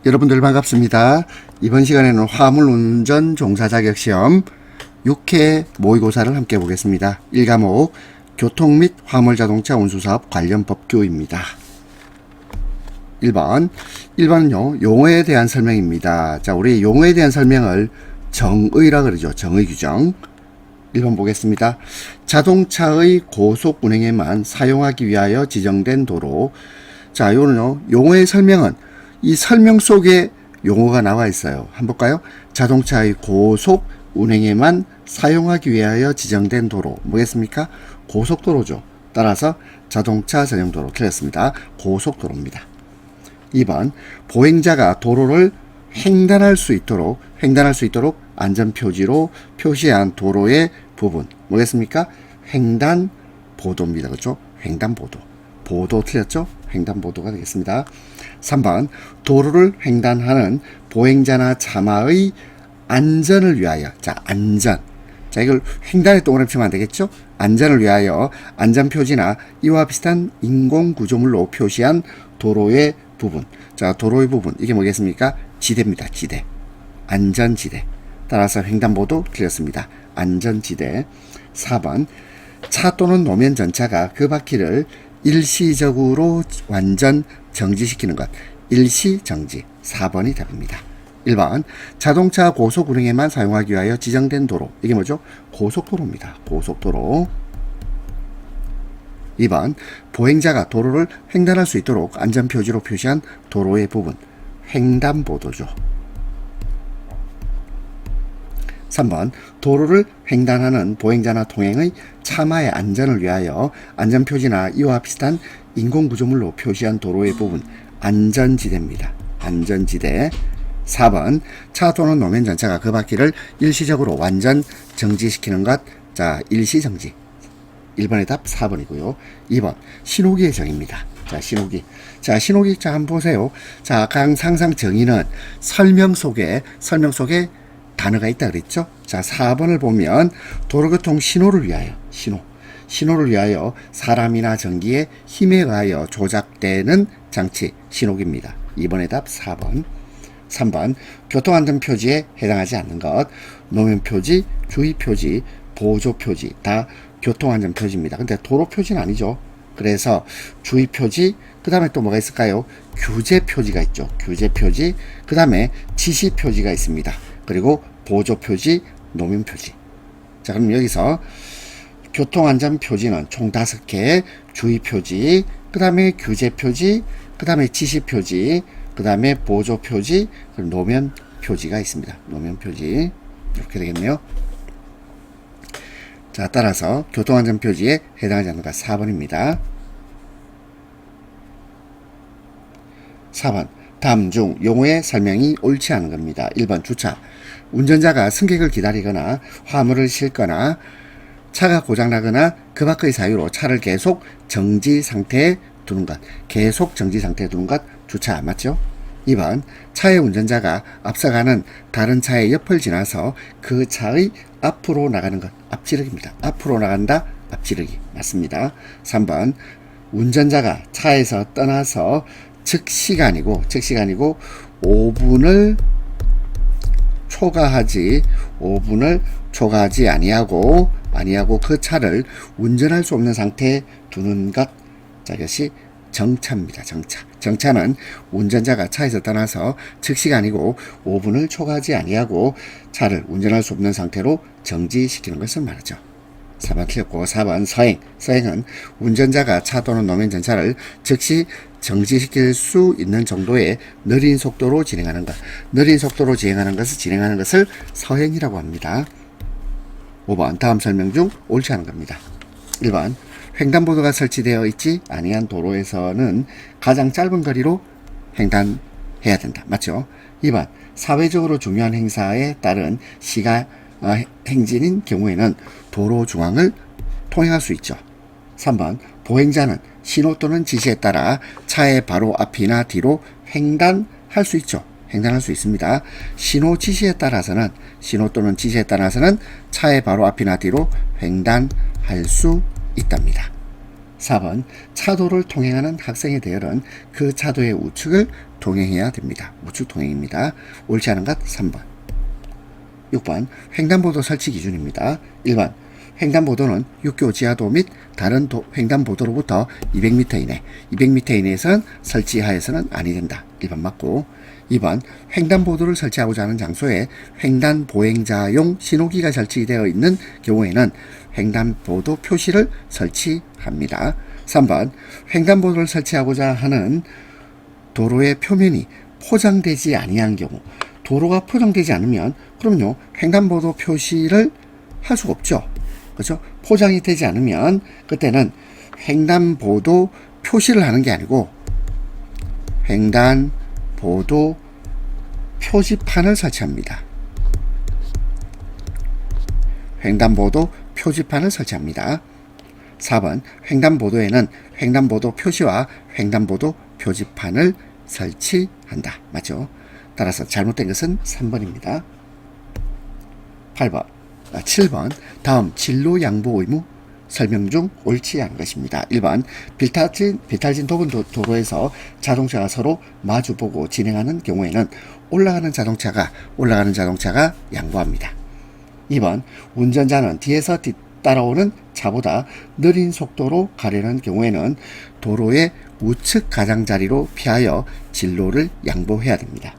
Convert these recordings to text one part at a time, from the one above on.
여러분들 반갑습니다. 이번 시간에는 화물운전 종사 자격시험 6회 모의고사를 함께 보겠습니다. 1과목 교통 및 화물자동차 운수사업 관련 법규입니다. 1번은요 용어에 대한 설명입니다. 자, 우리 용어에 대한 설명을 정의라 그러죠. 정의 규정. 1번 보겠습니다. 자동차의 고속 운행에만 사용하기 위하여 지정된 도로. 자, 요는요 용어의 설명은 이 설명 속에 용어가 나와 있어요. 한번 볼까요? 자동차의 고속 운행에만 사용하기 위하여 지정된 도로. 뭐겠습니까? 고속도로죠. 따라서 자동차 전용도로 틀렸습니다. 고속도로입니다. 2번 보행자가 도로를 횡단할 수 있도록 안전표지로 표시한 도로의 부분. 뭐겠습니까? 횡단보도입니다. 그렇죠? 횡단보도. 보도 틀렸죠? 횡단보도가 되겠습니다. 3번 도로를 횡단하는 보행자나 차마의 안전을 위하여. 자, 안전. 자, 이걸 횡단에 동그라미 치면 안 되겠죠? 안전을 위하여 안전표지나 이와 비슷한 인공구조물로 표시한 도로의 부분. 자, 도로의 부분. 이게 뭐겠습니까? 지대입니다. 지대. 안전지대. 따라서 횡단보도 틀렸습니다. 안전지대. 4번 차 또는 노면 전차가 그 바퀴를 일시적으로 완전 정지시키는 것. 일시정지. 4번이 답입니다. 1번 자동차 고속 운행에만 사용하기 위하여 지정된 도로. 이게 뭐죠? 고속도로입니다. 고속도로. 2번 보행자가 도로를 횡단할 수 있도록 안전표지로 표시한 도로의 부분. 횡단보도죠. 3번 도로를 횡단하는 보행자나 통행의 차마의 안전을 위하여 안전표지나 이와 비슷한 인공구조물로 표시한 도로의 부분. 안전지대입니다. 안전지대. 4번 차 또는 노면 전차가 그 바퀴를 일시적으로 완전 정지시키는 것. 자, 일시정지. 1번의 답 4번이고요. 2번 신호기의 정의입니다. 자, 신호기. 자, 신호기. 자, 한번 보세요. 자, 항상 정의는 설명 속에 단어가 있다 그랬죠? 자, 4번을 보면 도로교통 신호를 위하여. 신호를 위하여 사람이나 전기의 힘에 의하여 조작되는 장치. 신호기입니다. 2번의 답 4번. 3번 교통안전표지에 해당하지 않는 것. 노면표지, 주의표지, 보조표지 다 교통안전표지입니다. 근데 도로표지는 아니죠. 그래서 주의표지, 그 다음에 또 뭐가 있을까요? 규제표지가 있죠. 규제표지, 그 다음에 지시표지가 있습니다. 그리고 보조표지, 노면표지. 자, 그럼 여기서 교통안전표지는 총 5개, 주의표지, 그 다음에 규제표지, 그 다음에 지시표지, 그 다음에 보조표지, 그리고 노면표지가 있습니다. 노면표지. 이렇게 되겠네요. 자, 따라서 교통안전표지에 해당하지 않는 것 4번입니다. 4번 다음 중 용어의 설명이 옳지 않은 겁니다. 1번 주차. 운전자가 승객을 기다리거나 화물을 싣거나 차가 고장나거나 그 밖의 사유로 차를 계속 정지 상태에 두는 것. 계속 정지 상태에 두는 것. 주차. 맞죠? 2번 차의 운전자가 앞서가는 다른 차의 옆을 지나서 그 차의 앞으로 나가는 것. 앞지르기입니다. 앞으로 나간다. 앞지르기. 맞습니다. 3번 운전자가 차에서 떠나서 즉시가 아니고 5분을 초과하지 아니하고 그 차를 운전할 수 없는 상태에 두는 것. 자, 이것이 정차입니다. 정차는 운전자가 차에서 떠나서 즉시가 아니고 5분을 초과하지 아니하고 차를 운전할 수 없는 상태로 정지시키는 것을 말하죠. 4번 틀렸고 4번 서행은 운전자가 차 또는 노면 전차를 즉시 정지시킬 수 있는 정도의 느린 속도로 진행하는 것. 느린 속도로 진행하는 것을 서행이라고 합니다. 5번 다음 설명 중 옳지 않은 겁니다. 1번 횡단보도가 설치되어 있지 아니한 도로에서는 가장 짧은 거리로 횡단해야 된다. 맞죠? 2번 사회적으로 중요한 행사에 따른 행진인 경우에는 도로 중앙을 통행할 수 있죠. 3번 보행자는 신호 또는 지시에 따라 차의 바로 앞이나 뒤로 횡단할 수 있죠. 횡단할 수 있습니다. 신호 또는 지시에 따라서는 차의 바로 앞이나 뒤로 횡단할 수 있답니다. 4번 차도를 통행하는 학생의 대열은 그 차도의 우측을 통행해야 됩니다. 우측 통행입니다. 옳지 않은 것 3번. 6번 횡단보도 설치 기준입니다. 1번 횡단보도는 육교 지하도 및 다른 횡단보도로부터 200m 이내, 200m 이내에서는 설치하여서는 아니 된다. 1번 맞고, 2번 횡단보도를 설치하고자 하는 장소에 횡단보행자용 신호기가 설치되어 있는 경우에는 횡단보도 표시를 설치합니다. 3번 횡단보도를 설치하고자 하는 도로의 표면이 포장되지 아니한 경우, 도로가 포장되지 않으면 그럼요 횡단보도 표시를 할 수가 없죠. 그렇죠? 포장이 되지 않으면 그때는 횡단보도 표시를 하는 게 아니고 횡단보도 표지판을 설치합니다. 횡단보도 표지판을 설치합니다. 4번 횡단보도에는 횡단보도 표시와 횡단보도 표지판을 설치한다. 맞죠? 따라서 잘못된 것은 3번입니다. 7번 다음 진로 양보 의무 설명 중 옳지 않은 것입니다. 1번 비탈진 좁은 도로에서 자동차가 서로 마주보고 진행하는 경우에는 올라가는 자동차가 양보합니다. 2번 운전자는 뒤에서 뒤따라오는 차보다 느린 속도로 가려는 경우에는 도로의 우측 가장자리로 피하여 진로를 양보해야 됩니다.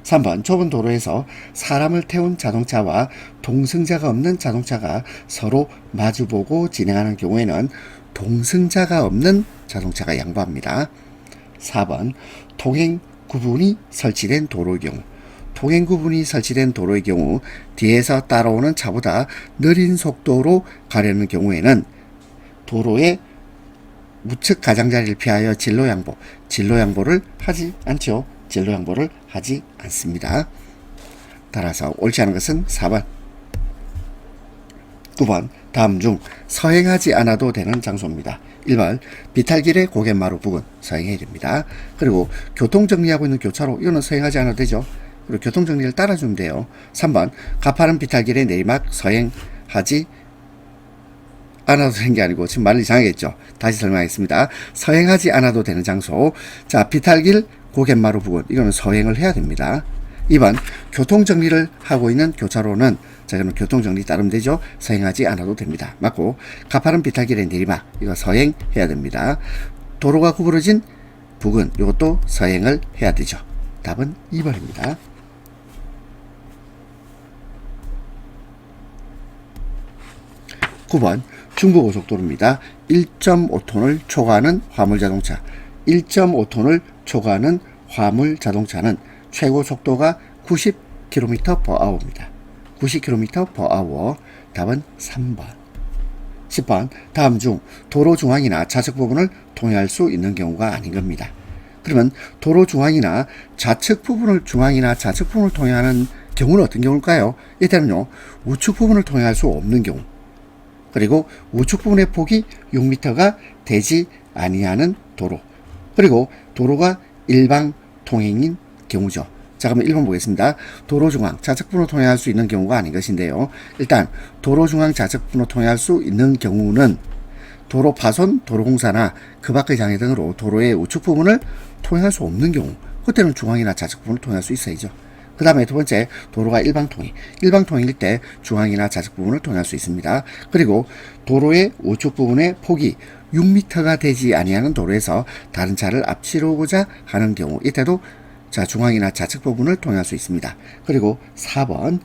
3번 좁은 도로에서 사람을 태운 자동차와 동승자가 없는 자동차가 서로 마주보고 진행하는 경우에는 동승자가 없는 자동차가 양보합니다. 4번 통행 구분이 설치된 도로의 경우 뒤에서 따라오는 차보다 느린 속도로 가려는 경우에는 도로의 우측 가장자리를 피하여 진로 양보를 하지 않죠. 진로 양보를 하지 않습니다. 따라서 옳지 않은 것은 4번. 9번 다음 중 서행하지 않아도 되는 장소입니다. 1번 비탈길의 고갯마루 부근 서행해야 됩니다. 그리고 교통정리하고 있는 교차로 이거는 서행하지 않아도 되죠. 그리고 교통정리를 따라주면 돼요. 3번 가파른 비탈길의 내리막 서행하지 않아도 되는 게 아니고 지금 말을 이상하게 했죠. 다시 설명하겠습니다. 서행하지 않아도 되는 장소. 자, 비탈길 고갯마루 부근 이거는 서행을 해야 됩니다. 2번 교통정리를 하고 있는 교차로는 자 그러면 교통정리 따르면 되죠. 서행하지 않아도 됩니다. 맞고 가파른 비탈길의 내리막 이거 서행해야 됩니다. 도로가 구부러진 부근 이것도 서행을 해야 되죠. 답은 2번입니다. 9번 중부고속도로입니다. 1.5톤을 초과하는 화물자동차 1.5톤을 초과하는 화물자동차는 최고 속도가 90km/h입니다. 90km/h. 답은 3번. 10번 다음 중 도로 중앙이나 좌측 부분을 통행할 수 있는 경우가 아닌 겁니다. 그러면 도로 중앙이나 좌측 부분을 통행하는 경우는 어떤 경우일까요? 이때는요 우측 부분을 통행할 수 없는 경우, 그리고 우측 부분의 폭이 6m가 되지 아니하는 도로, 그리고 도로가 일방 통행인 경우죠. 자, 그러면 1번 보겠습니다. 도로 중앙 좌측 부분으로 통행할 수 있는 경우가 아닌 것인데요. 일단 도로 중앙 좌측 부분으로 통행할 수 있는 경우는 도로 파손, 도로공사나 그 밖의 장애 등으로 도로의 우측 부분을 통행할 수 없는 경우, 그때는 중앙이나 좌측 부분을 통행할 수 있어야죠. 그 다음에 두 번째, 도로가 일방통행일 때 중앙이나 좌측 부분을 통행할 수 있습니다. 그리고 도로의 우측 부분의 폭이 6m가 되지 아니하는 도로에서 다른 차를 앞지르고자 하는 경우, 이때도 자 중앙이나 좌측 부분을 통행할 수 있습니다. 그리고 4번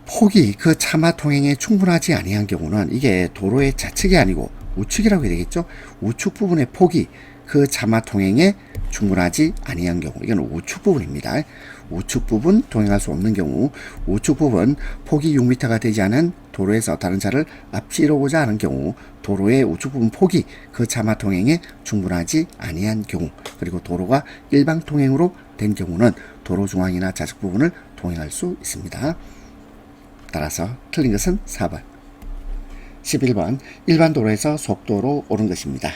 폭이 그 차마 통행에 충분하지 아니한 경우는 이게 도로의 좌측이 아니고 우측이라고 해야 되겠죠. 우측 부분의 폭이 그 차마 통행에 충분하지 아니한 경우, 이건 우측 부분입니다. 우측 부분 통행할 수 없는 경우, 우측 부분 폭이 6m가 되지 않은 도로에서 다른 차를 앞지르고자 하는 경우, 도로의 우측 부분 폭이 그 차마 통행에 충분하지 아니한 경우, 그리고 도로가 일방 통행으로 된 경우는 도로 중앙이나 좌측 부분을 통행할 수 있습니다. 따라서 틀린 것은 4번. 11번 일반 도로에서 속도로 오른 것입니다.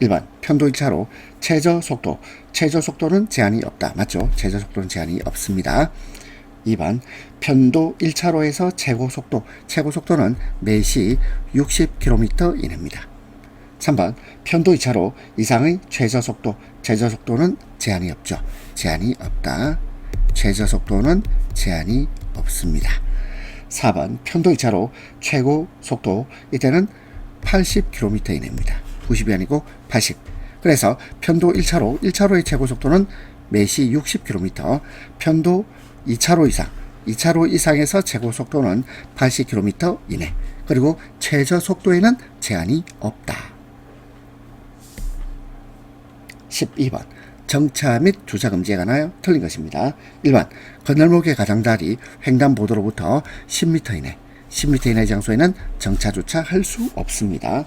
1번 편도 1차로 최저 속도는 제한이 없다. 맞죠? 최저 속도는 제한이 없습니다. 2번 편도 1차로에서 최고 속도는 매시 60km 이내입니다. 3번 편도 2차로 이상의 최저속도, 최저속도는 제한이 없죠. 제한이 없다. 최저속도는 제한이 없습니다. 4번 편도 2차로 최고 속도, 이때는 80km 이내입니다. 90이 아니고 80. 그래서 편도 1차로의 최고 속도는 매시 60km, 편도 2차로 이상, 2차로 이상에서 최고 속도는 80km 이내, 그리고 최저 속도에는 제한이 없다. 12번 정차 및 주차 금지에 관하여 틀린 것입니다. 1번 건널목의 가장자리 횡단보도로부터 10m 이내, 10m 이내 장소에는 정차 주차할 수 없습니다.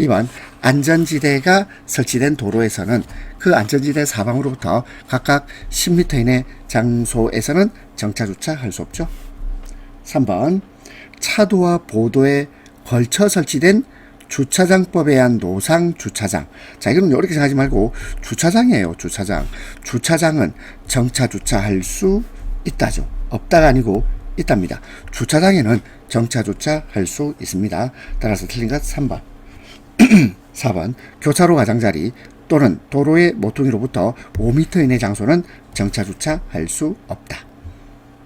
2번 안전지대가 설치된 도로에서는 그 안전지대 사방으로부터 각각 10m 이내 장소에서는 정차 주차할 수 없죠. 3번 차도와 보도에 걸쳐 설치된 주차장법에 의한 노상 주차장. 자, 이거는 이렇게 생각하지 말고 주차장이에요. 주차장. 주차장은 정차 주차할 수 있다죠. 없다가 아니고 있답니다. 주차장에는 정차 주차할 수 있습니다. 따라서 틀린 것 3번. 4번 교차로 가장자리 또는 도로의 모퉁이로부터 5m 이내 장소는 정차 주차할 수 없다.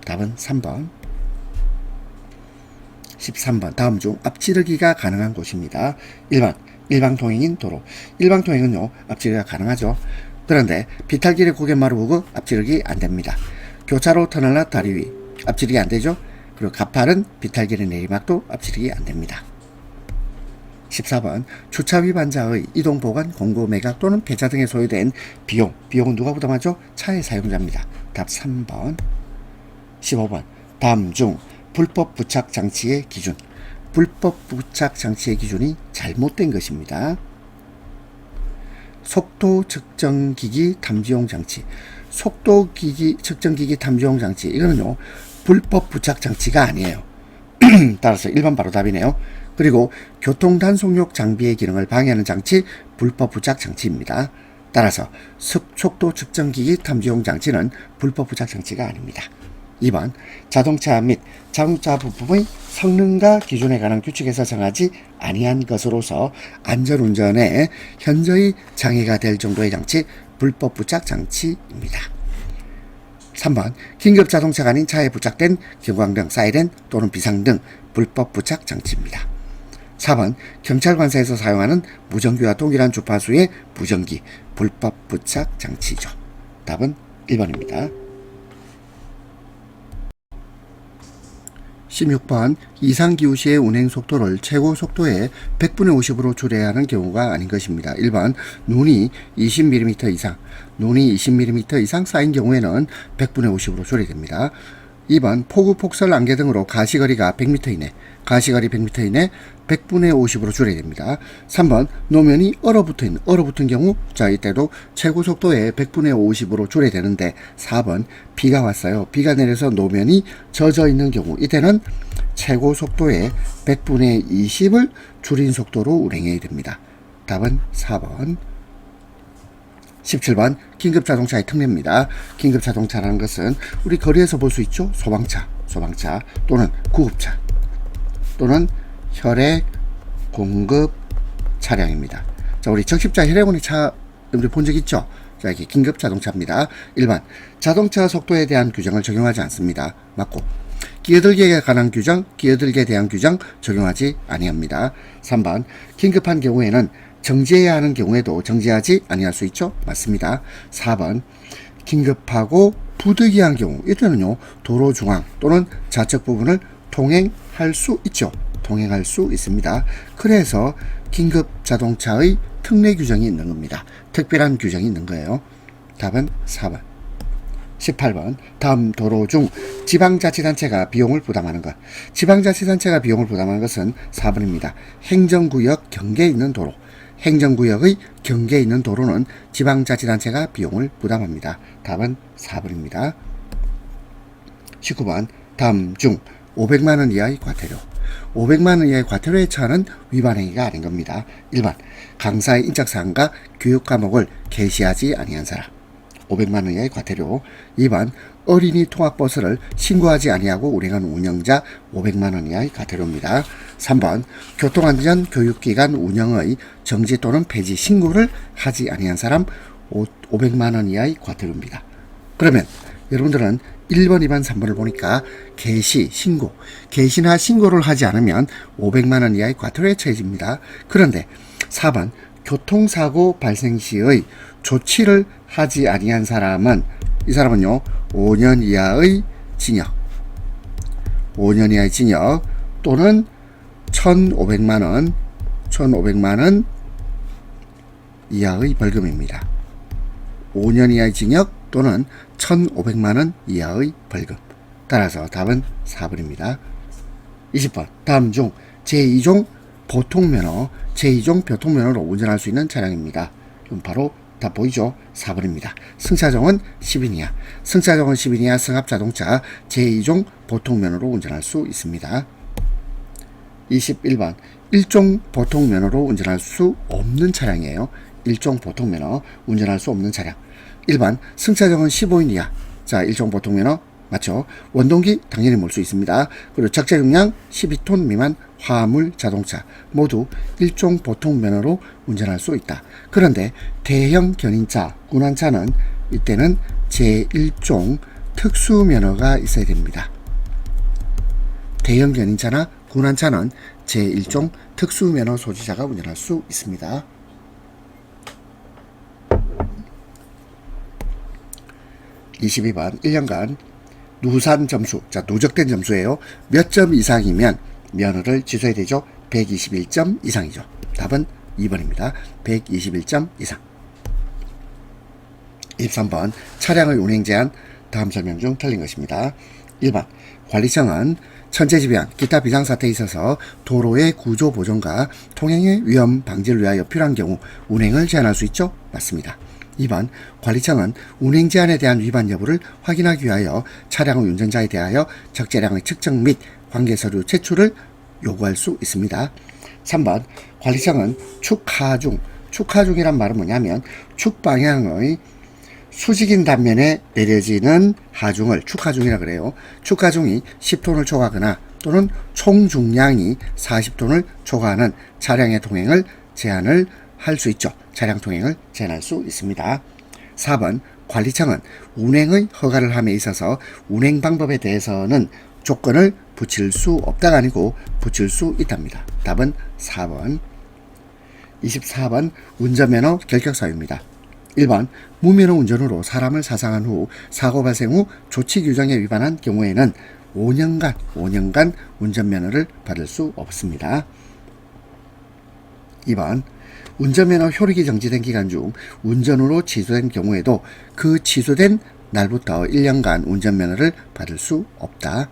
답은 3번. 13번 다음 중 앞지르기가 가능한 곳입니다. 1번 일방통행인 도로. 일방통행은요 앞지르기가 가능하죠. 그런데 비탈길의 고갯마루 부근 앞지르기 안됩니다. 교차로 터널나 다리 위 앞지르기 안되죠. 그리고 가파른 비탈길의 내리막도 앞지르기 안됩니다. 14번 주차 위반자의 이동보관, 공구, 매각 또는 폐차 등에 소요된 비용은 누가 부담하죠? 차의 사용자입니다. 답 3번. 15번 다음 중 불법 부착 장치의 기준. 불법 부착 장치의 기준이 잘못된 것입니다. 속도 측정기기 탐지용 장치. 속도 측정기기 탐지용 장치. 이거는요 불법 부착 장치가 아니에요. 따라서 1번 바로 답이네요. 그리고 교통단속용 장비의 기능을 방해하는 장치, 불법 부착 장치입니다. 따라서 속도 측정기기 탐지용 장치는 불법 부착 장치가 아닙니다. 2번 자동차 및 자동차 부품의 성능과 기준에 관한 규칙에서 정하지 아니한 것으로서 안전운전에 현저히 장애가 될 정도의 장치, 불법 부착 장치입니다. 3번 긴급 자동차가 아닌 차에 부착된 경광등, 사이렌 또는 비상등, 불법 부착 장치입니다. 4번 경찰관서에서 사용하는 무전기와 동일한 주파수의 무전기, 불법 부착 장치죠. 답은 1번입니다. 16번 이상기후 시의 운행 속도를 최고 속도의 100분의 50으로 줄여야 하는 경우가 아닌 것입니다. 1번 눈이 20mm 이상, 눈이 20mm 이상 쌓인 경우에는 100분의 50으로 줄여야 됩니다. 2번 폭우, 폭설, 안개 등으로 가시거리가 100m 이내, 가시거리 100m 이내 100분의 50으로 줄여야 됩니다. 3번 노면이 얼어붙은 경우, 자 이때도 최고 속도의 100분의 50으로 줄여야 되는데 4번 비가 왔어요. 비가 내려서 노면이 젖어 있는 경우, 이때는 최고 속도의 100분의 20을 줄인 속도로 운행해야 됩니다. 답은 4번. 17번 긴급자동차의 특례입니다. 긴급자동차라는 것은 우리 거리에서 볼 수 있죠. 소방차 또는 구급차 또는 혈액 공급 차량입니다. 자, 우리 적십자 혈액원의 차 우리 본 적 있죠? 자, 이게 긴급자동차입니다. 1번 자동차 속도에 대한 규정을 적용하지 않습니다. 맞고, 끼어들기에 관한 규정, 끼어들기에 대한 규정 적용하지 아니합니다. 3번 긴급한 경우에는 정지해야 하는 경우에도 정지하지 아니할 수 있죠? 맞습니다. 4번 긴급하고 부득이한 경우, 이때는요 도로 중앙 또는 좌측 부분을 통행할 수 있죠. 통행할 수 있습니다. 그래서 긴급 자동차의 특례 규정이 있는 겁니다. 특별한 규정이 있는 거예요. 답은 4번. 18번 다음 도로 중 지방자치단체가 비용을 부담하는 것. 지방자치단체가 비용을 부담하는 것은 4번입니다. 행정구역 경계에 있는 도로. 행정구역의 경계에 있는 도로는 지방자치단체가 비용을 부담합니다. 답은 4번입니다. 19번 다음 중 500만원 이하의 과태료. 500만원 이하의 과태료의 처하는 위반행위가 아닌 겁니다. 1번 강사의 인적사항과 교육과목을 게시하지 아니한 사람, 500만원 이하의 과태료. 2번 어린이 통학버스를 신고하지 아니하고 운행한 운영자, 500만원 이하의 과태료입니다. 3번 교통안전교육기관 운영의 정지 또는 폐지 신고를 하지 아니한 사람 500만원 이하의 과태료입니다. 그러면 여러분들은 1번, 2번, 3번을 보니까 개시, 신고, 개시나 신고를 하지 않으면 500만원 이하의 과태료에 처해집니다. 그런데 4번 교통사고 발생 시의 조치를 하지 아니한 사람은 이 사람은요 5년 이하의 징역 또는 1,500만원 이하의 벌금입니다. 5년 이하의 징역 또는 1,500만원 이하의 벌금. 따라서 답은 4번입니다. 20번 다음 중 제2종 보통면허로 운전할 수 있는 차량입니다. 그럼 바로 답 보이죠? 4번입니다. 승차정은 10인 이하, 승합자동차 제2종 보통면허로 운전할 수 있습니다. 21번 1종 보통면허로 운전할 수 없는 차량이에요. 1종 보통면허 운전할 수 없는 차량. 1번 승차정은 15인 이하. 자, 1종 보통면허 맞죠? 원동기 당연히 몰 수 있습니다. 그리고 적재용량 12톤 미만 화물 자동차 모두 1종 보통면허로 운전할 수 있다. 그런데 대형 견인차, 군환차는 이때는 제1종 특수면허가 있어야 됩니다. 대형 견인차나 군환차는 제1종 특수면허 소지자가 운전할 수 있습니다. 22번 1년간 누산 점수, 자 누적된 점수예요. 몇 점 이상이면 면허를 취소해야 되죠. 121점 이상이죠. 답은 2번입니다. 121점 이상. 23번 차량의 운행 제한 다음 설명 중 틀린 것입니다. 1번 관리청은 천재지변, 기타 비상사태에 있어서 도로의 구조 보존과 통행의 위험 방지를 위하여 필요한 경우 운행을 제한할 수 있죠. 맞습니다. 2번 관리청은 운행 제한에 대한 위반 여부를 확인하기 위하여 차량의 운전자에 대하여 적재량의 측정 및 관계서류 제출을 요구할 수 있습니다. 3번 관리청은 축하중이란 말은 뭐냐면 축방향의 수직인 단면에 내려지는 하중을 축하중이라 그래요. 축하중이 10톤을 초과하거나 또는 총 중량이 40톤을 초과하는 차량의 통행을 제한을 할 수 있죠. 차량 통행을 제한할 수 있습니다. 4번 관리청은 운행의 허가를 함에 있어서 운행 방법에 대해서는 조건을 붙일 수 없다가 아니고 붙일 수 있답니다. 답은 4번. 24번 운전면허 결격사유입니다. 1번 무면허 운전으로 사람을 사상한 후 사고 발생 후 조치 규정에 위반한 경우에는 5년간 운전면허를 받을 수 없습니다. 2번 운전면허 효력이 정지된 기간 중 운전으로 취소된 경우에도 그 취소된 날부터 1년간 운전면허를 받을 수 없다.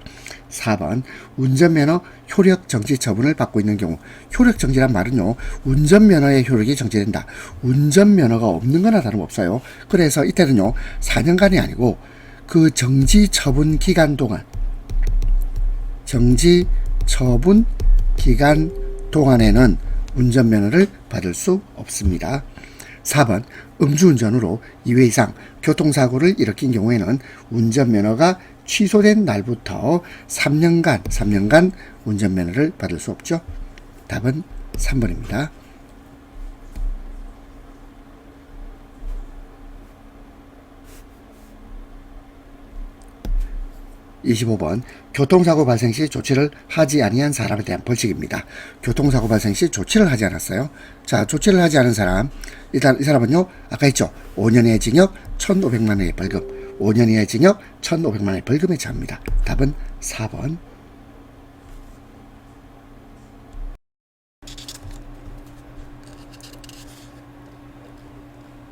4번 운전면허 효력 정지 처분을 받고 있는 경우, 효력 정지란 말은요 운전면허의 효력이 정지된다. 운전면허가 없는 거나 다름없어요. 그래서 이때는요 4년간이 아니고 그 정지 처분 기간 동안에는 운전면허를 받을 수 없습니다. 4번 음주운전으로 2회 이상 교통사고를 일으킨 경우에는 운전면허가 취소된 날부터 3년간 운전면허를 받을 수 없죠. 답은 3번입니다. 25번 교통사고 발생 시 조치를 하지 아니한 사람에 대한 벌칙입니다. 교통사고 발생 시 조치를 하지 않았어요. 자, 조치를 하지 않은 사람, 일단 이 사람은요 아까 했죠. 5년 이하의 징역 1,500만 원의 벌금, 5년 이하의 징역 1,500만 원의 벌금에 처합니다. 답은 4번.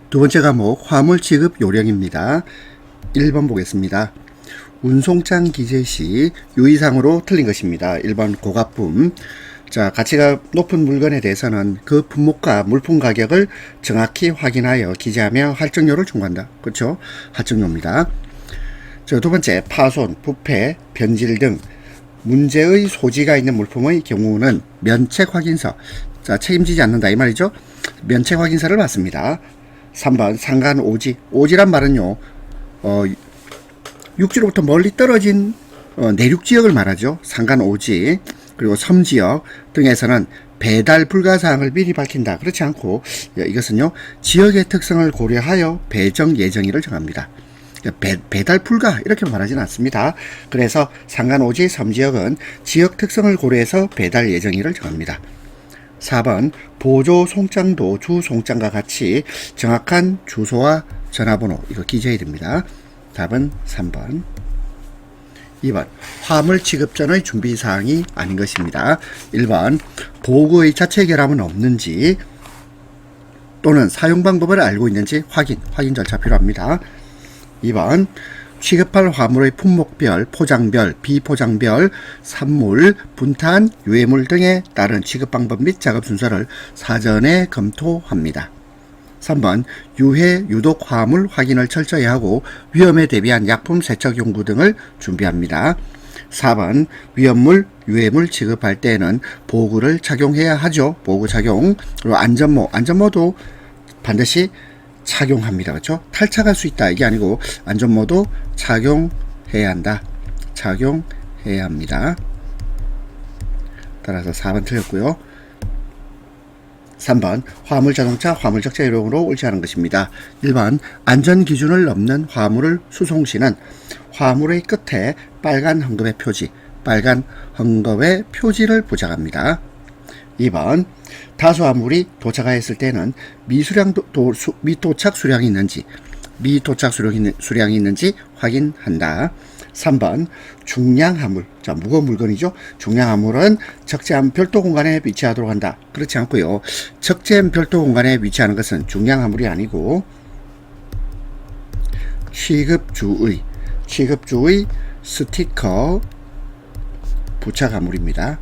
두 번째 과목 화물 취급 요령입니다. 1번 보겠습니다. 운송장 기재 시 유의사항으로 틀린 것입니다. 1번 고가품. 자, 가치가 높은 물건에 대해서는 그 품목과 물품 가격을 정확히 확인하여 기재하며 할증료를 청구한다. 그렇죠? 할증료입니다. 자, 두 번째 파손, 부패, 변질 등 문제의 소지가 있는 물품의 경우는 면책 확인서. 자, 책임지지 않는다 이 말이죠. 면책 확인서를 받습니다. 3번 상간 오지. 오지란 말은요 육지로부터 멀리 떨어진 내륙지역을 말하죠. 상간 오지. 그리고 섬지역, 등에서는 배달 불가 사항을 미리 밝힌다. 그렇지 않고 이것은요 지역의 특성을 고려하여 배정 예정일을 정합니다. 배달 불가 이렇게 말하지는 않습니다. 그래서 상간오지 섬지역은 지역 특성을 고려해서 배달 예정일을 정합니다. 4번 보조 송장도 주 송장과 같이 정확한 주소와 전화번호 이거 기재해야 됩니다. 답은 3번. 2번 화물 취급 전의 준비사항이 아닌 것입니다. 1번 보고의 자체 결함은 없는지 또는 사용 방법을 알고 있는지 확인 절차 필요합니다. 2번 취급할 화물의 품목별, 포장별, 비포장별, 산물, 분탄, 유해물 등에 따른 취급 방법 및 작업 순서를 사전에 검토합니다. 3번 유해, 유독 화물 확인을 철저히 하고 위험에 대비한 약품 세척 용구 등을 준비합니다. 4번 위험물, 유해물 취급할 때에는 보호구를 착용해야 하죠. 보호구 착용. 그리고 안전모도 반드시 착용합니다. 그렇죠? 탈착할 수 있다 이게 아니고 안전모도 착용해야 한다. 착용해야 합니다. 따라서 4번 틀렸고요. 3번 화물 자동차 화물 적재 요령으로 옳지 않은 것입니다. 1번 안전기준을 넘는 화물을 수송 시는 화물의 끝에 빨간 헝겊의 표지를 부착합니다. 2번 다수 화물이 도착하였을 때는 미도착 수량이 있는지 확인한다. 3번 중량 화물, 자 무거운 물건이죠. 중량 화물은 적재한 별도 공간에 위치하도록 한다. 그렇지 않고요. 적재한 별도 공간에 위치하는 것은 중량 화물이 아니고 취급주의 스티커 부착 화물입니다.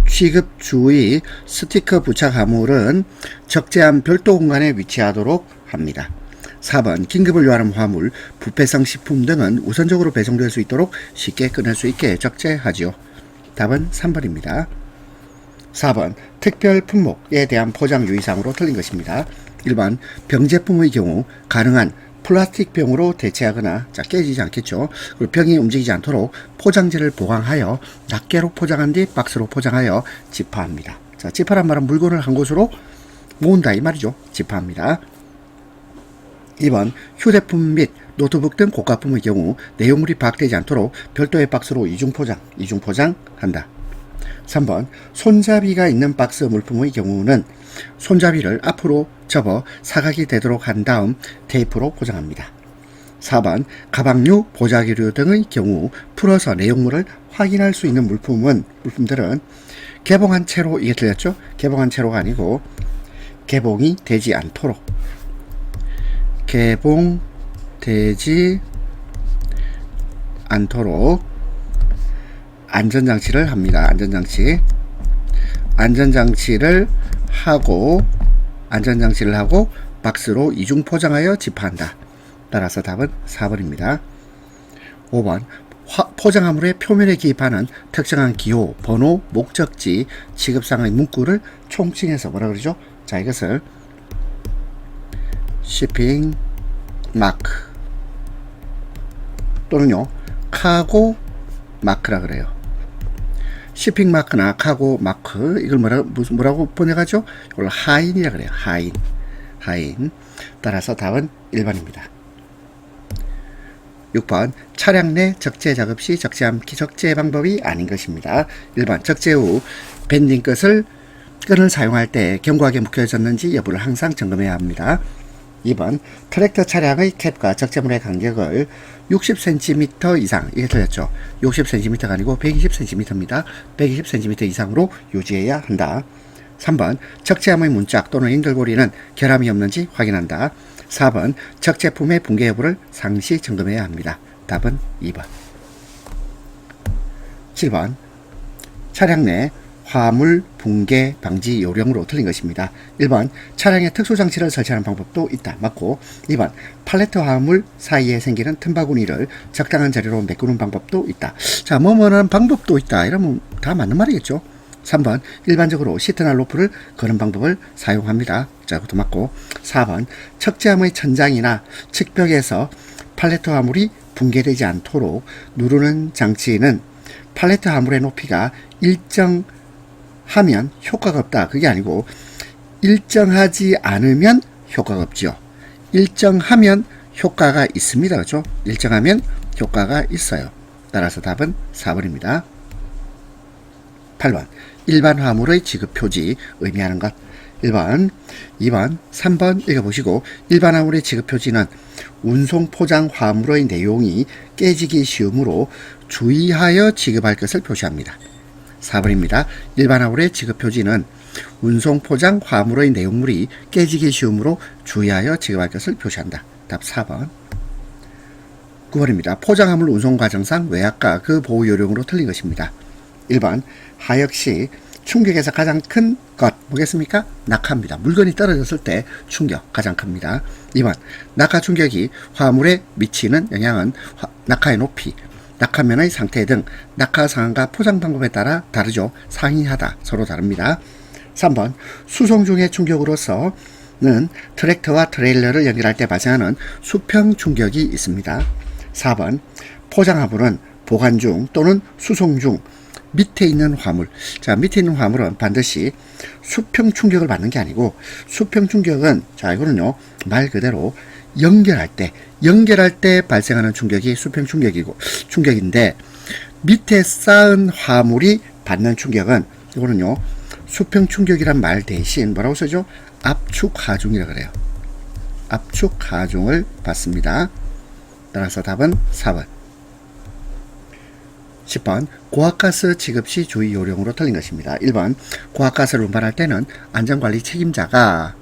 취급주의 스티커 부착 화물은 적재한 별도 공간에 위치하도록 합니다. 4번 긴급을 요하는 화물, 부패성 식품 등은 우선적으로 배송될 수 있도록 쉽게 꺼낼 수 있게 적재하지요. 답은 3번입니다. 4번 특별 품목에 대한 포장 유의사항으로 틀린 것입니다. 1번 병제품의 경우 가능한 플라스틱 병으로 대체하거나 깨지지 않겠죠. 그리고 병이 움직이지 않도록 포장재를 보강하여 낱개로 포장한 뒤 박스로 포장하여 지파합니다. 자, 지파란 말은 물건을 한 곳으로 모은다 이 말이죠. 지파합니다. 2번 휴대폰 및 노트북 등 고가품의 경우 내용물이 파악되지 않도록 별도의 박스로 이중포장한다. 3번 손잡이가 있는 박스 물품의 경우는 손잡이를 앞으로 접어 사각이 되도록 한 다음 테이프로 포장합니다. 4번 가방류, 보자기류 등의 경우 풀어서 내용물을 확인할 수 있는 물품들은 개봉한 채로, 이게 틀렸죠? 개봉한 채로가 아니고 개봉이 되지 않도록 안전장치를 합니다. 안전장치를 하고 박스로 이중 포장하여 지파한다. 따라서 답은 4번입니다. 5번 포장화물의 표면에 기입하는 특정한 기호, 번호, 목적지, 취급상의 문구를 총칭해서 뭐라 그러죠? 자, 이것을 shipping 마크 또는요 카고 마크라 그래요. shipping 마크나 카고 마크 이걸 뭐라고 번역하죠? 이걸 하인이라 그래요. 하인. 따라서 답은 1번입니다. 6번 차량 내 적재 작업 시 적재 방법이 아닌 것입니다. 1번 적재 후 밴딩 끈을 사용할 때 견고하게 묶여졌는지 여부를 항상 점검해야 합니다. 2번 트랙터 차량의 캡과 적재물의 간격을 60cm 이상, 이게 틀렸죠. 60cm가 아니고 120cm입니다. 120cm 이상으로 유지해야 한다. 3번 적재함의 문짝 또는 인글고리는 결함이 없는지 확인한다. 4번 적재품의 붕괴 여부를 상시 점검해야 합니다. 답은 2번. 7번 차량 내 화물 붕괴 방지 요령으로 틀린 것입니다. 1번 차량에 특수장치를 설치하는 방법도 있다. 맞고 2번 팔레트 화물 사이에 생기는 틈바구니를 적당한 자리로 메꾸는 방법도 있다. 자, 뭐뭐는 방법도 있다. 이러면 다 맞는 말이겠죠. 3번 일반적으로 시트나 로프를 거는 방법을 사용합니다. 자, 그것도 맞고 4번 적재함의 천장이나 측벽에서 팔레트 화물이 붕괴되지 않도록 누르는 장치는 팔레트 화물의 높이가 일정하면 효과가 없다. 그게 아니고 일정하지 않으면 효과가 없죠. 일정하면 효과가 있습니다. 그렇죠? 일정하면 효과가 있어요. 따라서 답은 4번입니다. 8번 일반 화물의 지급 표지 의미하는 것. 1번, 2번, 3번 읽어보시고 일반 화물의 지급 표지는 운송 포장 화물의 내용이 깨지기 쉬우므로 주의하여 지급할 것을 표시합니다. 4번입니다. 일반 화물의 지급 표지는 운송 포장 화물의 내용물이 깨지기 쉬우므로 주의하여 지급할 것을 표시한다. 답 4번. 9번입니다. 포장화물 운송 과정상 외압과 그 보호 요령으로 틀린 것입니다. 1번 하역 시 충격에서 가장 큰 것 뭐겠습니까? 낙하입니다. 물건이 떨어졌을 때 충격 가장 큽니다. 2번 낙하 충격이 화물에 미치는 영향은 낙하의 높이, 낙하면의 상태 등 낙하 상황과 포장 방법에 따라 다르죠. 상이하다, 서로 다릅니다. 3번 수송 중의 충격으로서는 트랙터와 트레일러를 연결할 때 발생하는 수평 충격이 있습니다. 4번 포장화물은 보관 중 또는 수송 중 밑에 있는 화물, 자 밑에 있는 화물은 반드시 수평 충격을 받는 게 아니고 수평 충격은 자 이거는요 말 그대로 연결할 때 발생하는 충격이 수평 충격인데 밑에 쌓은 화물이 받는 충격은 이거는요 수평 충격이란 말 대신 뭐라고 쓰죠? 압축 하중이라 그래요. 압축 하중을 받습니다. 따라서 답은 4번. 10번 고압가스 지급 시 주의 요령으로 틀린 것입니다. 1번 고압가스를 운반할 때는 안전관리 책임자가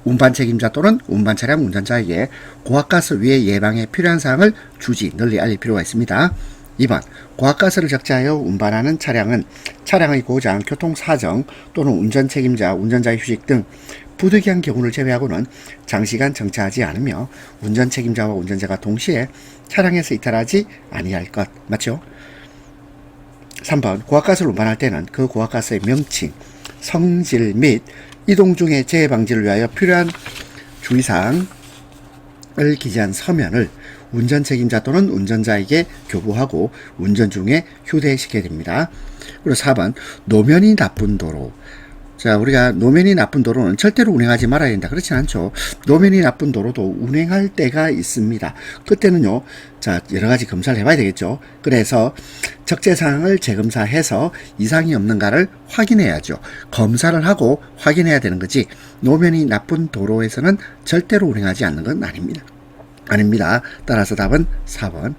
운반 책임자 또는 운반 차량 운전자에게 고압가스 위해 예방에 필요한 사항을 주지 널리 알릴 필요가 있습니다. 2번 고압가스를 적재하여 운반하는 차량은 차량의 고장, 교통사정 또는 운전 책임자, 운전자의 휴식 등 부득이한 경우를 제외하고는 장시간 정차하지 않으며 운전 책임자와 운전자가 동시에 차량에서 이탈하지 아니할 것. 맞죠? 3번 고압가스를 운반할 때는 그 고압가스의 명칭, 성질 및 이동 중의 재해 방지를 위하여 필요한 주의사항을 기재한 서면을 운전 책임자 또는 운전자에게 교부하고 운전 중에 휴대시켜야 됩니다. 그리고 4번 노면이 나쁜 도로. 자, 우리가 노면이 나쁜 도로는 절대로 운행하지 말아야 된다. 그렇진 않죠. 노면이 나쁜 도로도 운행할 때가 있습니다. 그때는요, 자, 여러 가지 검사를 해봐야 되겠죠. 그래서 적재사항을 재검사해서 이상이 없는가를 확인해야죠. 검사를 하고 확인해야 되는 거지, 노면이 나쁜 도로에서는 절대로 운행하지 않는 건 아닙니다. 따라서 답은 4번.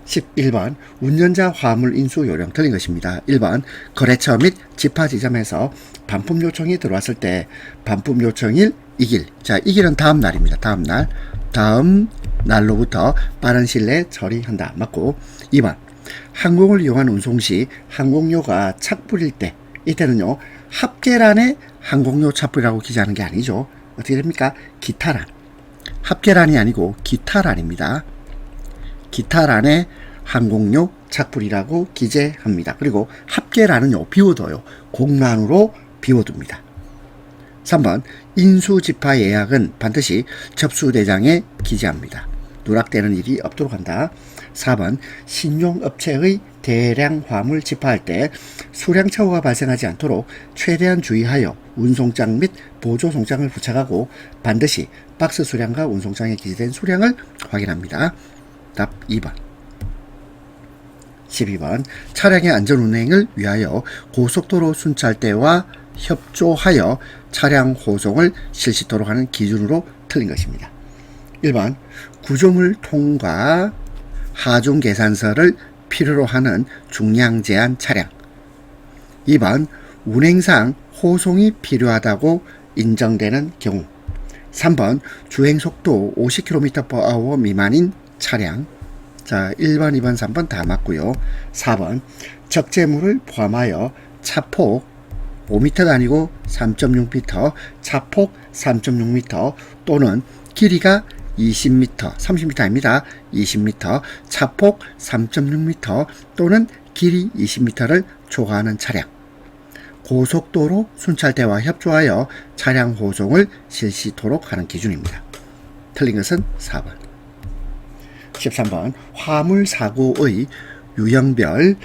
11번 운전자 화물 인수 요령 틀린 것입니다. 1번 거래처 및 집화 지점에서 반품 요청이 들어왔을 때 반품 요청일 이길, 자 이길은 다음 날입니다. 다음 날로부터 빠른 시일 내에 처리한다. 맞고. 2번 항공을 이용한 운송 시 항공료가 착불일 때, 이때는요 합계란에 항공료 착불이라고 기재하는 게 아니죠. 어떻게 됩니까? 기타란, 합계란이 아니고 기타란입니다. 기타란에 항공료 착불이라고 기재합니다. 그리고 합계란은요 비워둬요. 공란으로 비워둡니다. 3번 인수집화 예약은 반드시 접수대장에 기재합니다. 누락되는 일이 없도록 한다. 4번 신용업체의 대량 화물 집화할 때 수량 착오가 발생하지 않도록 최대한 주의하여 운송장 및 보조송장을 부착하고 반드시 박스 수량과 운송장에 기재된 수량을 확인합니다. 답 2번. 12번 차량의 안전운행을 위하여 고속도로 순찰대와 협조하여 차량 호송을 실시토록 하는 기준으로 틀린 것입니다. 1번 구조물 통과 하중 계산서를 필요로 하는 중량 제한 차량. 2번 운행상 호송이 필요하다고 인정되는 경우. 3번 주행속도 50km/h 미만인 차량. 자 1번 2번 3번 다 맞고요. 4번 적재물을 포함하여 차폭 5m가 아니고 3.6m, 차폭 3.6m 또는 길이가 20m, 30m 아닙니다. 20m, 차폭 3.6m 또는 길이 20m를 초과하는 차량. 고속도로 순찰대와 협조하여 차량 호송을 실시토록 하는 기준입니다. 틀린 것은 4번. 13번 화물사고의 유형별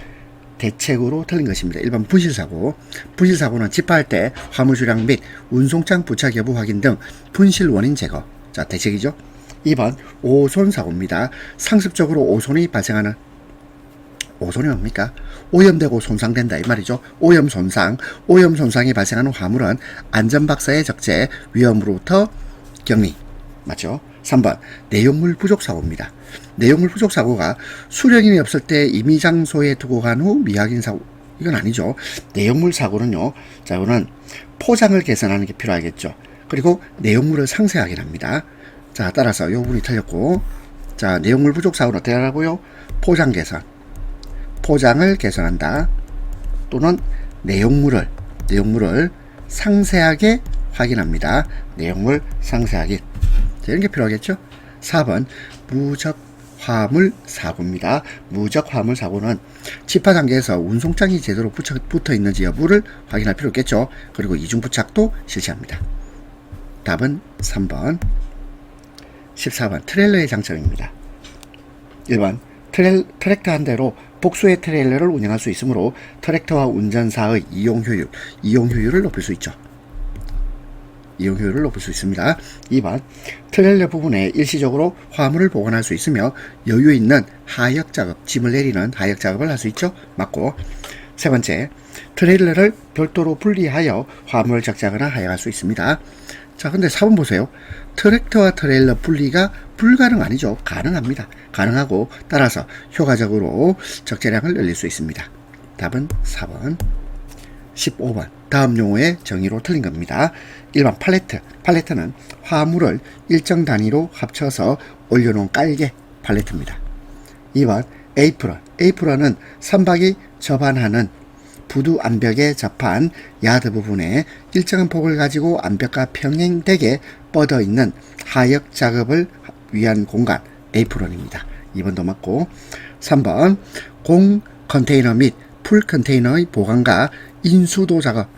대책으로 틀린 것입니다. 1번 분실사고. 분실사고는 집하할 때 화물 수량 및 운송장 부착 여부 확인 등 분실 원인 제거. 자, 대책이죠. 2번 오손사고입니다. 상습적으로 오손이 발생하는, 오손이 뭡니까? 오염되고 손상된다 이 말이죠. 오염손상. 오염손상이 발생하는 화물은 안전박사의 적재 위험으로부터 격리. 맞죠? 3번 내용물 부족 사고입니다. 내용물 부족 사고가 수령인이 없을 때 임의 장소에 두고 간 후 미확인 사고, 이건 아니죠. 내용물 사고는요, 자, 이거는 포장을 개선하는 게 필요하겠죠. 그리고 내용물을 상세하게 합니다. 자, 따라서 이 부분이 틀렸고, 자, 내용물 부족 사고는 어떻게 하라고요? 포장 개선. 포장을 개선한다. 또는 내용물을 상세하게 확인합니다. 내용물 상세하게. 이런 게 필요하겠죠. 4번 무적 화물 사고입니다. 무적 화물 사고는 집하 단계에서 운송장이 제대로 붙어 있는지 여부를 확인할 필요 있겠죠. 그리고 이중 부착도 실시합니다. 답은 3번. 14번 트레일러의 장점입니다. 1번 트랙터 한 대로 복수의 트레일러를 운영할 수 있으므로 트랙터와 운전사의 이용 효율을 높일 수 있죠. 이용 효율을 높일 수 있습니다. 2번 트레일러 부분에 일시적으로 화물을 보관할 수 있으며 여유 있는 하역 작업, 짐을 내리는 하역 작업을 할 수 있죠. 맞고. 세 번째, 트레일러를 별도로 분리하여 화물을 적재하거나 하역할 수 있습니다. 자, 근데 4번 보세요. 트랙터와 트레일러 분리가 불가능 아니죠. 가능합니다. 가능하고 따라서 효과적으로 적재량을 늘릴 수 있습니다. 답은 4번. 15번 다음 용어의 정의로 틀린 겁니다. 1번 팔레트는 화물을 일정 단위로 합쳐서 올려놓은 깔개, 팔레트입니다. 2번 에이프런은 선박이 접안하는 부두 암벽에 접한 야드 부분에 일정한 폭을 가지고 암벽과 평행되게 뻗어 있는 하역 작업을 위한 공간, 에이프런입니다. 2번도 맞고. 3번 공 컨테이너 및 풀 컨테이너의 보관과 인수도 작업.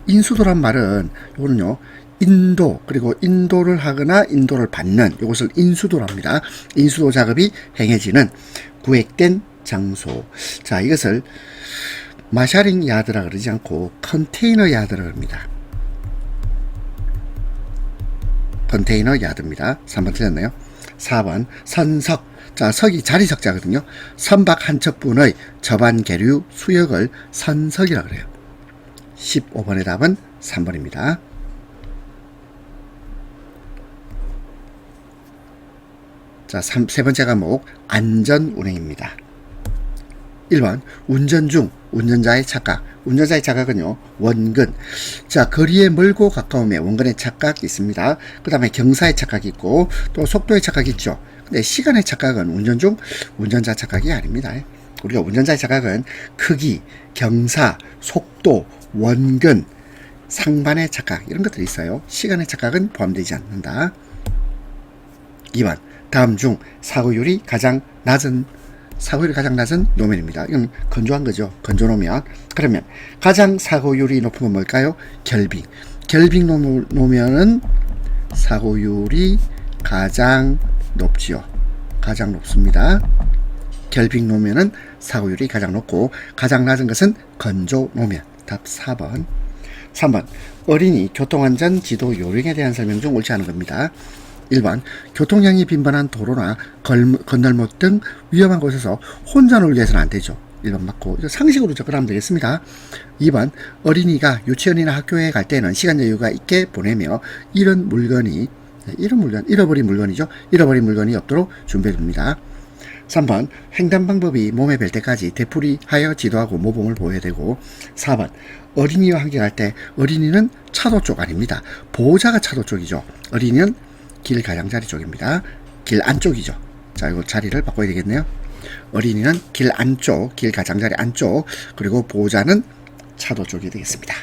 인수도란 말은 이거는요, 인도, 그리고 인도를 하거나 인도를 받는, 이것을 인수도랍니다. 인수도 작업이 행해지는 구획된 장소. 자, 이것을 마샤링 야드라 그러지 않고 컨테이너 야드라 그럽니다. 컨테이너 야드입니다. 3번 틀렸네요. 4번 선석. 자, 석이 자리 석자거든요. 선박 한 척분의 접안 계류 수역을 선석이라 그래요. 15번의 답은 3번입니다. 자, 세 번째 과목 안전운행입니다. 1번 운전 중 운전자의 착각. 운전자의 착각은요, 원근. 자, 거리에 멀고 가까움에 원근의 착각이 있습니다. 그 다음에 경사의 착각이 있고 또 속도의 착각이 있죠. 근데 시간의 착각은 운전 중 운전자 착각이 아닙니다. 우리가 운전자의 착각은 크기, 경사, 속도, 원근, 상반의 착각, 이런 것들이 있어요. 시간의 착각은 포함되지 않는다. 2번 다음 중 사고율이 가장 낮은 노면입니다. 이건 건조한 거죠. 건조 노면. 그러면 가장 사고율이 높은 건 뭘까요? 결빙 노면은 사고율이 가장 높지요. 가장 높습니다. 결빙 노면은 사고율이 가장 높고 가장 낮은 것은 건조 노면. 답 4번. 3번 어린이 교통안전 지도 요령에 대한 설명 중 옳지 않은 겁니다. 1번 교통량이 빈번한 도로나 건널목 등 위험한 곳에서 혼자 놀게 해서는 안 되죠. 1번 맞고 상식으로 접근하면 되겠습니다. 2번 어린이가 유치원이나 학교에 갈 때는 시간 여유가 있게 보내며 잃어버린 물건이죠. 잃어버린 물건이 없도록 준비해줍니다. 3번 횡단 방법이 몸에 뵐 때까지 되풀이하여 지도하고 모범을 보여야 되고. 4번 어린이와 함께 갈 때 어린이는 차도 쪽 아닙니다. 보호자가 차도 쪽이죠. 어린이는 길 가장자리 쪽입니다. 길 안쪽이죠. 자, 이거 자리를 바꿔야 되겠네요. 어린이는 길 안쪽, 길 가장자리 안쪽, 그리고 보호자는 차도 쪽이 되겠습니다.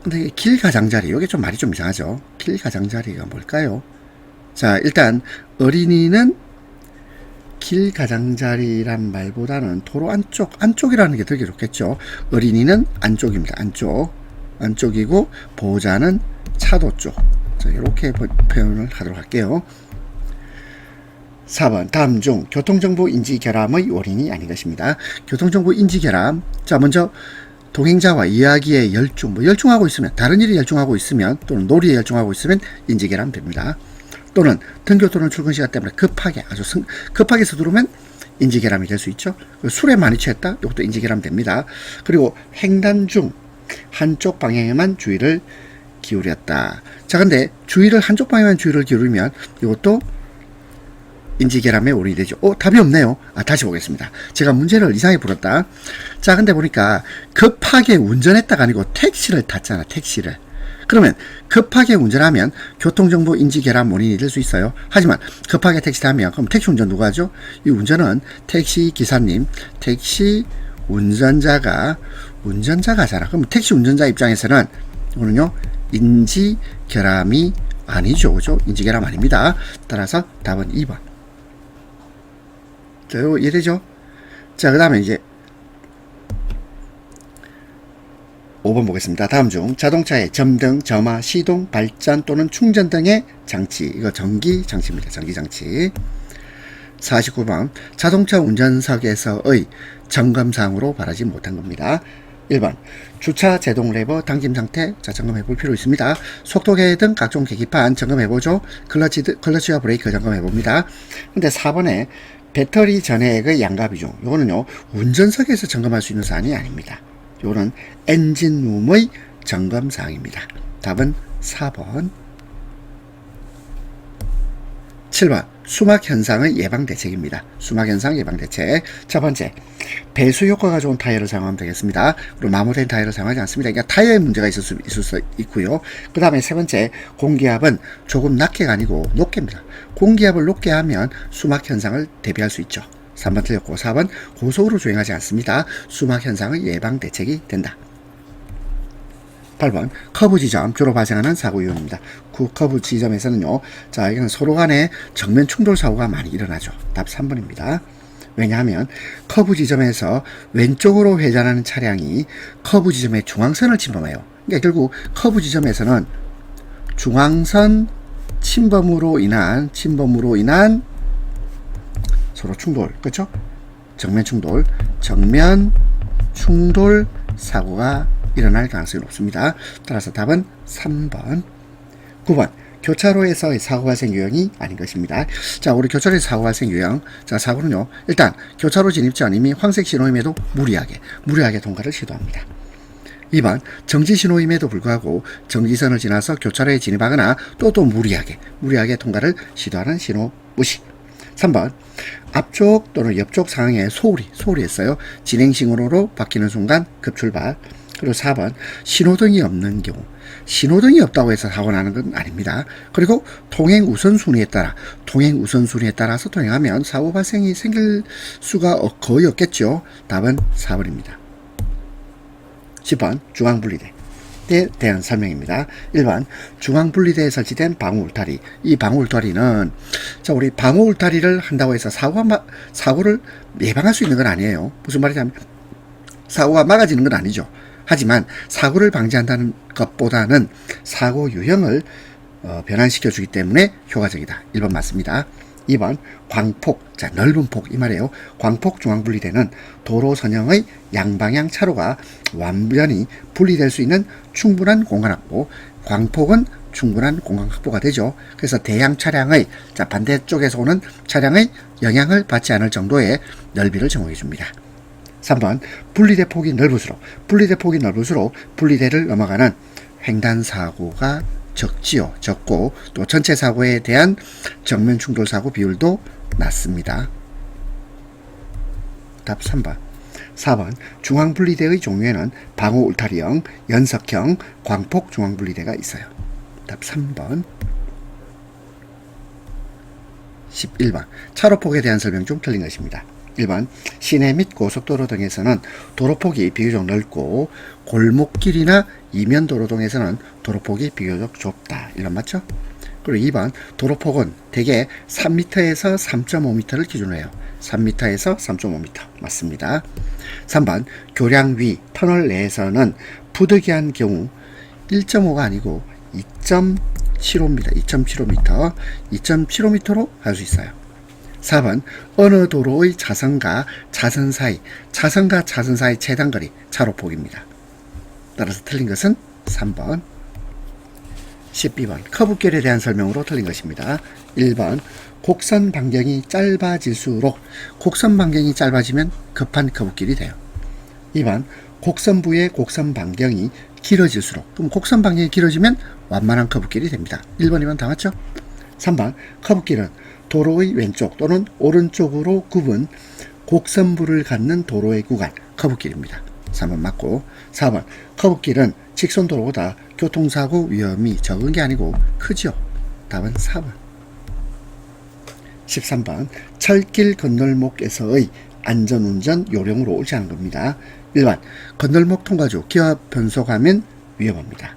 근데 길 가장자리, 이게 좀 말이 좀 이상하죠. 길 가장자리가 뭘까요? 자, 일단 어린이는 길 가장자리란 말보다는 도로 안쪽이라는 게 되게 좋겠죠. 어린이는 안쪽입니다. 안쪽이고 보호자는 차도 쪽. 자, 이렇게 표현을 하도록 할게요. 4번 다음 중 교통정보 인지 결함의 원인이 아닌 것입니다. 교통정보 인지 결함. 자, 먼저 동행자와 이야기에 열중하고 있으면, 다른 일에 열중하고 있으면, 또는 놀이에 열중하고 있으면 인지 결함 됩니다. 또는 등교 또는 출근 시간 때문에 급하게 서두르면 인지 결함이 될 수 있죠. 술에 많이 취했다, 이것도 인지 결함 됩니다. 그리고 횡단 중 한쪽 방향에만 주의를 기울였다. 자, 근데 한쪽 방향에만 주의를 기울이면 이것도 인지 결함의 원인이 되죠. 답이 없네요. 다시 보겠습니다. 제가 문제를 이상하게 풀었다. 자, 근데 보니까 급하게 운전했다가 아니고 택시를 탔잖아, 택시를. 그러면 급하게 운전하면 교통정보 인지 결함 원인이 될 수 있어요. 하지만 급하게 택시 타면, 그럼 택시 운전 누가 하죠? 이 운전은 택시 기사님, 택시 운전자가 하잖아. 그럼 택시 운전자 입장에서는 이거는요, 인지 결함이 아니죠. 그죠? 인지 결함 아닙니다. 따라서 답은 2번. 자, 이거 이해되죠? 자, 그 다음에 이제 5번 보겠습니다. 다음 중 자동차의 점등, 점화, 시동, 발전 또는 충전 등의 장치. 이거 전기 장치입니다. 전기 장치. 49번 자동차 운전석에서의 점검사항으로 바라지 못한 겁니다. 1번 주차 제동 레버 당김 상태. 자, 점검해 볼 필요 있습니다. 속도계 등 각종 계기판 점검해 보죠. 클러치와 브레이크 점검해 봅니다. 근데 4번에 배터리 전해액의 양가 비중. 요거는요, 운전석에서 점검할 수 있는 사항이 아닙니다. 요거는 엔진룸의 점검 사항입니다. 답은 4번. 7번 수막 현상의 예방 대책입니다. 수막 현상 예방 대책. 첫 번째, 배수 효과가 좋은 타이어를 사용하면 되겠습니다. 그리고 마모된 타이어를 사용하지 않습니다. 그러니까 타이어에 문제가 있을 수 있고요. 그 다음에 세 번째, 공기압은 조금 낮게가 아니고 높게입니다. 공기압을 높게 하면 수막 현상을 대비할 수 있죠. 3번 틀렸고, 4번 고속으로 주행하지 않습니다. 수막 현상의 예방 대책이 된다. 8번 커브 지점 주로 발생하는 사고 유형입니다. 커브 지점에서는요, 자, 이건 서로 간에 정면 충돌 사고가 많이 일어나죠. 답 3번입니다. 왜냐하면 커브 지점에서 왼쪽으로 회전하는 차량이 커브 지점의 중앙선을 침범해요. 그러니까 결국 커브 지점에서는 중앙선 침범으로 인한 서로 충돌, 그렇죠? 정면 충돌 사고가 일어날 가능성이 높습니다. 따라서 답은 3번. 9번 교차로에서의 사고 발생 유형이 아닌 것입니다. 자, 우리 교차로에서 사고 발생 유형. 자, 사고는요, 일단 교차로 진입 전 이미 황색 신호임에도 무리하게 통과를 시도합니다. 2번 정지 신호임에도 불구하고 정지선을 지나서 교차로에 진입하거나 또 무리하게 통과를 시도하는 신호 무시. 3번 앞쪽 또는 옆쪽 상황에 소홀히 했어요. 진행 신호로 바뀌는 순간 급출발. 그리고 4번 신호등이 없는 경우. 신호등이 없다고 해서 사고 나는 건 아닙니다. 그리고 통행 우선순위에 따라서 통행하면 사고 발생이 생길 수가 거의 없겠죠. 답은 4번입니다. 10번 중앙분리대에 대한 설명입니다. 1번 중앙분리대에 설치된 방호울타리. 이 방호울타리는, 자, 우리 방호울타리를 한다고 해서 사고를 예방할 수 있는 건 아니에요. 무슨 말이냐면 사고가 막아지는 건 아니죠. 하지만 사고를 방지한다는 것보다는 사고 유형을 변환시켜 주기 때문에 효과적이다. 1번 맞습니다. 2번 광폭, 자, 넓은 폭, 이 말이에요. 광폭 중앙분리대는 도로 선형의 양방향 차로가 완전히 분리될 수 있는 충분한 공간 확보. 광폭은 충분한 공간 확보가 되죠. 그래서 대형 차량의, 자, 반대쪽에서 오는 차량의 영향을 받지 않을 정도의 넓이를 정해 줍니다. 3번 분리대 폭이 넓을수록 분리대를 넘어가는 횡단사고가 적고 또 전체 사고에 대한 정면 충돌 사고 비율도 낮습니다. 답 3번. 4번 중앙분리대의 종류에는 방호 울타리형, 연석형, 광폭 중앙분리대가 있어요. 답 3번. 11번 차로폭에 대한 설명 중 틀린 것입니다. 1번 시내 및 고속도로 등에서는 도로폭이 비교적 넓고 골목길이나 이면도로 등에서는 도로폭이 비교적 좁다. 1번 맞죠? 그리고 2번 도로폭은 대개 3m에서 3.5m를 기준으로 해요. 3m에서 3.5m 맞습니다. 3번 교량 위 터널 내에서는 부득이한 경우 1.5가 아니고 2.75m, 2.75m, 2.75m로 할 수 있어요. 4번 어느 도로의 차선과 차선 사이, 차선과 차선 사이 최단거리 차로폭입니다. 따라서 틀린 것은 3번. 12번 커브길에 대한 설명으로 틀린 것입니다. 1번 곡선 반경이 짧아질수록 곡선 반경이 짧아지면 급한 커브길이 돼요. 2번 곡선부의 곡선 반경이 길어질수록, 그럼 곡선 반경이 길어지면 완만한 커브길이 됩니다. 1번, 2번 다 맞죠? 3번 커브길은 도로의 왼쪽 또는 오른쪽으로 굽은 곡선부를 갖는 도로의 구간, 커브길입니다. 3번 맞고, 4번 커브길은 직선도로보다 교통사고 위험이 적은 게 아니고 크죠. 답은 4번. 13번 철길 건널목에서의 안전운전 요령으로 옳지 않은 겁니다. 1번 건널목 통과 중 기어 변속하면 위험합니다.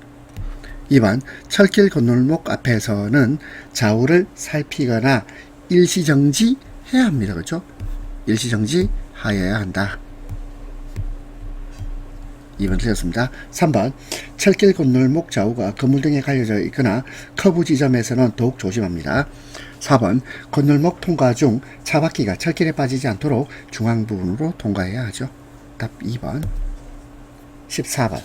2번 철길 건널목 앞에서는 좌우를 살피거나 일시정지 해야 합니다. 그렇죠? 일시정지 하여야 한다. 2번 틀렸습니다. 3번 철길 건널목 좌우가 거물등에 가려져 있거나 커브 지점에서는 더욱 조심합니다. 4번 건널목 통과 중 차바퀴가 철길에 빠지지 않도록 중앙 부분으로 통과해야 하죠. 답 2번. 14번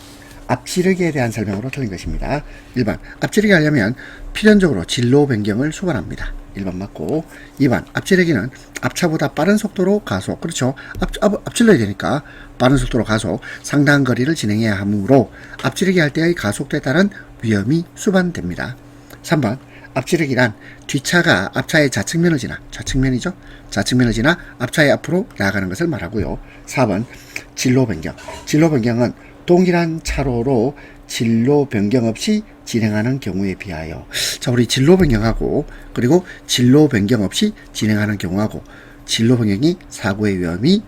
앞지르기에 대한 설명으로 틀린 것입니다. 1번 앞지르기 하려면 필연적으로 진로 변경을 수반합니다. 1번 맞고, 2번 앞지르기는 앞차보다 빠른 속도로 가속, 그렇죠, 앞질러야 되니까 빠른 속도로 가속 상당한 거리를 진행해야 하므로 앞지르기 할 때의 가속도에 따른 위험이 수반됩니다. 3번 앞지르기란 뒷차가 앞차의 좌측면을 지나, 좌측면이죠, 좌측면을 지나 앞차의 앞으로 나아가는 것을 말하고요. 4번 진로 변경, 진로 변경은 동일한 차로로 진로 변경 없이 진행하는 경우에 비하여, 자, 우리 진로 변경하고 그리고 진로 변경 없이 진행하는 경우하고, 진로 변경이 사고의 위험이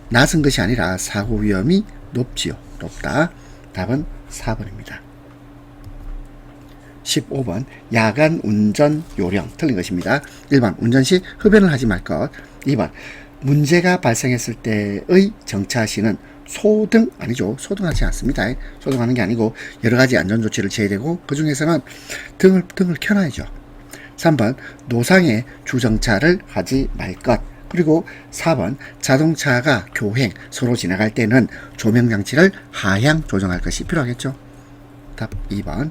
낮은 것이 아니라 사고 위험이 높지요. 높다. 답은 4번입니다. 15번 야간 운전 요령 틀린 것입니다. 1번 운전 시 흡연을 하지 말 것. 2번 문제가 발생했을 때의 정차 시는 소등 아니죠. 소등하지 않습니다. 소등하는 게 아니고 여러 가지 안전 조치를 취해야 되고, 그 중에서는 등을 켜놔야죠. 3번 노상에 주정차를 하지 말 것. 그리고 4번 자동차가 교행 서로 지나갈 때는 조명 장치를 하향 조정할 것이 필요하겠죠. 답 2번.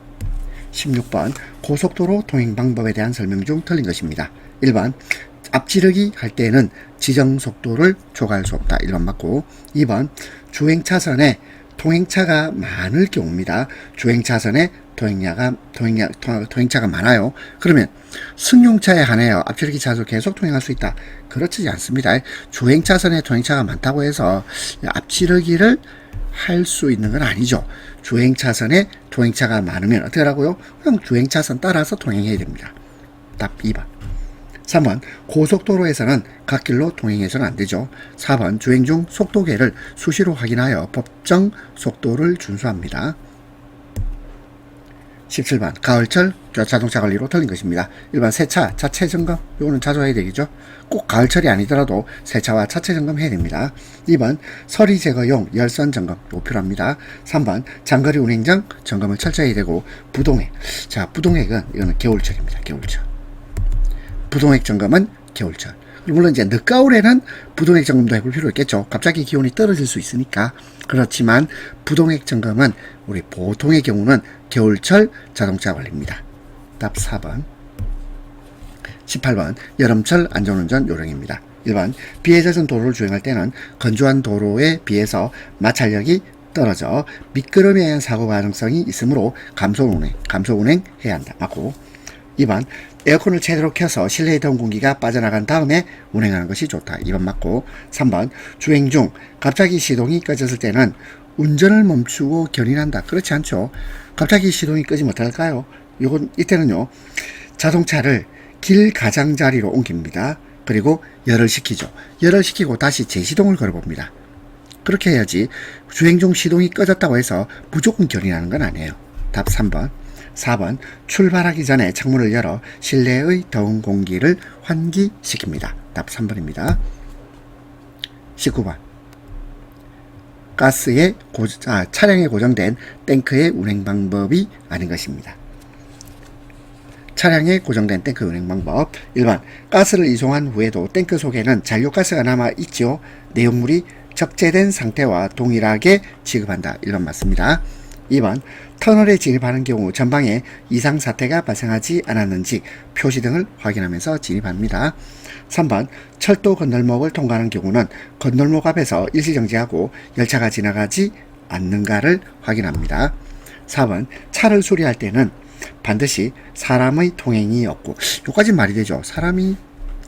16번 고속도로 통행 방법에 대한 설명 중 틀린 것입니다. 1번 앞지르기 할 때는 지정 속도를 초과할 수 없다. 1번 맞고, 2번 주행차선에 통행차가 많을 경우입니다. 주행차선에 통행차가 많아요. 그러면 승용차에 한해요 앞지르기 차로 계속 통행할 수 있다. 그렇지 않습니다. 주행차선에 통행차가 많다고 해서 앞지르기를 할 수 있는 건 아니죠. 주행차선에 통행차가 많으면 어떻게 하라고요? 그냥 주행차선 따라서 통행해야 됩니다. 답 2번. 3번 고속도로에서는 갓길로 통행해서는 안 되죠. 4번 주행 중 속도계를 수시로 확인하여 법정 속도를 준수합니다. 17번 가을철 자동차 관리로 틀린 것입니다. 1번 세차 자체 점검, 이거는 자주 해야 되겠죠. 꼭 가을철이 아니더라도 세차와 자체 점검 해야 됩니다. 2번 서리 제거용 열선 점검, 이거 필요합니다. 3번 장거리 운행 전 점검을 철저히 해야 되고, 부동액, 자 부동액은 이거는 겨울철입니다. 겨울철 부동액 점검은 겨울철. 물론 이제 늦가을에는 부동액 점검도 해볼 필요 있겠죠. 갑자기 기온이 떨어질 수 있으니까. 그렇지만 부동액 점검은 우리 보통의 경우는 겨울철 자동차 관리입니다. 답 4번. 18번 여름철 안전운전 요령입니다. 1번 비에 젖은 도로를 주행할 때는 건조한 도로에 비해서 마찰력이 떨어져 미끄럼에 의한 사고 가능성이 있으므로 감소 운행 해야 한다. 맞고, 2번 에어컨을 제대로 켜서 실내에 더운 공기가 빠져나간 다음에 운행하는 것이 좋다. 2번 맞고, 3번 주행 중 갑자기 시동이 꺼졌을 때는 운전을 멈추고 견인한다. 그렇지 않죠. 갑자기 시동이 끄지 못할까요? 이때는요 자동차를 길 가장자리로 옮깁니다. 그리고 열을 식히죠. 열을 식히고 다시 재시동을 걸어봅니다. 그렇게 해야지 주행 중 시동이 꺼졌다고 해서 무조건 견인하는 건 아니에요. 답 3번. 4번 출발하기 전에 창문을 열어 실내의 더운 공기를 환기시킵니다. 답 3번입니다. 19번 가스에 차량에 고정된 탱크의 운행 방법이 아닌 것입니다. 차량에 고정된 탱크 운행 방법. 1번 가스를 이송한 후에도 탱크 속에는 잔료가스가 남아있죠. 내용물이 적재된 상태와 동일하게 취급한다. 1번 맞습니다. 2번 터널에 진입하는 경우 전방에 이상 사태가 발생하지 않았는지 표시 등을 확인하면서 진입합니다. 3번 철도 건널목을 통과하는 경우는 건널목 앞에서 일시정지하고 열차가 지나가지 않는가를 확인합니다. 4번 차를 수리할 때는 반드시 사람의 통행이 없고, 요까지 말이 되죠. 사람이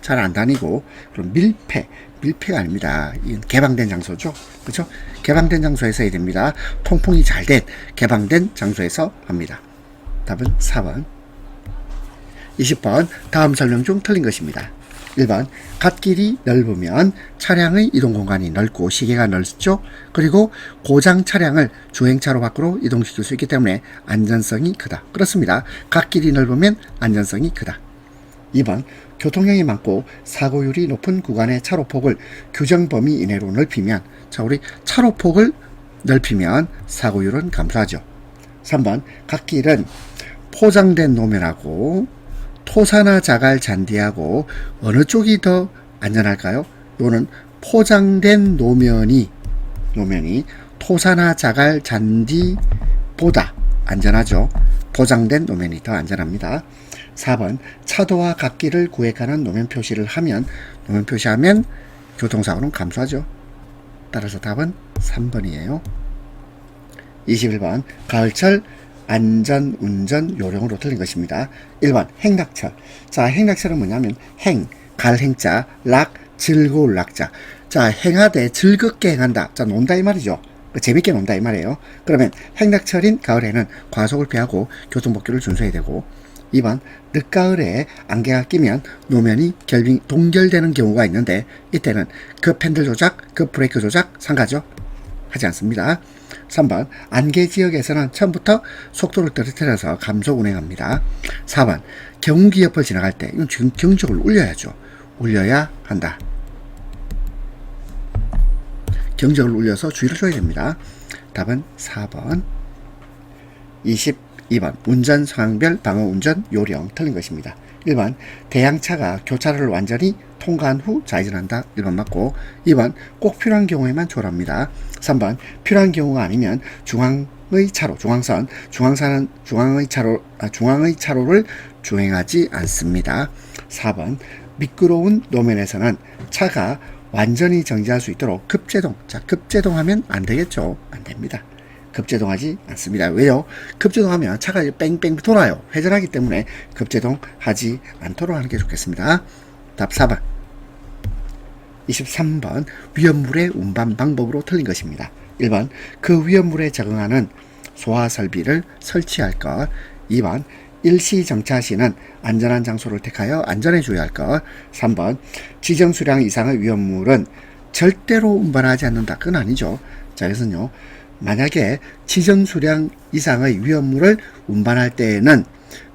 잘 안 다니고, 그럼 밀폐가 아닙니다. 이건 개방된 장소죠. 그렇죠? 개방된 장소에서 해야 됩니다. 통풍이 잘 된 개방된 장소에서 합니다. 답은 4번. 20번 다음 설명 중 틀린 것입니다. 1번 갓길이 넓으면 차량의 이동 공간이 넓고 시계가 넓죠. 그리고 고장 차량을 주행차로 밖으로 이동시킬 수 있기 때문에 안전성이 크다. 그렇습니다. 갓길이 넓으면 안전성이 크다. 2번 교통량이 많고 사고율이 높은 구간의 차로폭을 규정 범위 이내로 넓히면, 자, 우리 차로폭을 넓히면 사고율은 감소하죠. 3번 갓길은 포장된 노면하고 토사나 자갈 잔디하고 어느 쪽이 더 안전할까요? 요는 포장된 노면이 토사나 자갈 잔디보다 안전하죠. 포장된 노면이 더 안전합니다. 4번 차도와 갓길을 구획하는 노면 표시하면 교통사고는 감소하죠. 따라서 답은 3번이에요. 21번 가을철 안전운전 요령으로 틀린 것입니다. 1번 행락철. 자, 행락철은 뭐냐면 갈행자, 즐거울 락자. 자, 행하되 즐겁게 행한다. 자, 논다 이 말이죠. 재밌게 논다 이 말이에요. 그러면 행락철인 가을에는 과속을 피하고 교통법규를 준수해야 되고, 2번 늦가을에 안개가 끼면 노면이 동결되는 경우가 있는데, 이때는 급 핸들 조작, 급 브레이크 조작 상가죠. 하지 않습니다. 3번 안개 지역에서는 처음부터 속도를 떨어뜨려서 감속 운행합니다. 4번 경운기 옆을 지나갈 때 이건 지금 경적을 울려야죠. 울려야 한다. 경적을 울려서 주의를 줘야 됩니다. 답은 4번. 22번 운전 상황별 방어 운전 요령 틀린 것입니다. 1번 대형차가 교차로를 완전히 통과한 후 좌회전한다. 1번 맞고, 2번 꼭 필요한 경우에만 조랍니다. 3번 필요한 경우가 아니면 중앙의 차로를 주행하지 않습니다. 4번 미끄러운 노면에서는 차가 완전히 정지할 수 있도록 급제동. 자, 급제동하면 안 되겠죠. 안 됩니다. 급제동하지 않습니다. 왜요? 급제동하면 차가 뺑뺑 돌아요. 회전하기 때문에 급제동하지 않도록 하는 게 좋겠습니다. 답 4번. 23번 위험물의 운반 방법으로 틀린 것입니다. 1번 그 위험물에 적응하는 소화 설비를 설치할 것. 2번 일시 정차 시는 안전한 장소를 택하여 안전에 주의할 것. 3번 지정 수량 이상의 위험물은 절대로 운반하지 않는다. 그건 아니죠. 자, 그래서요, 만약에 지정 수량 이상의 위험물을 운반할 때에는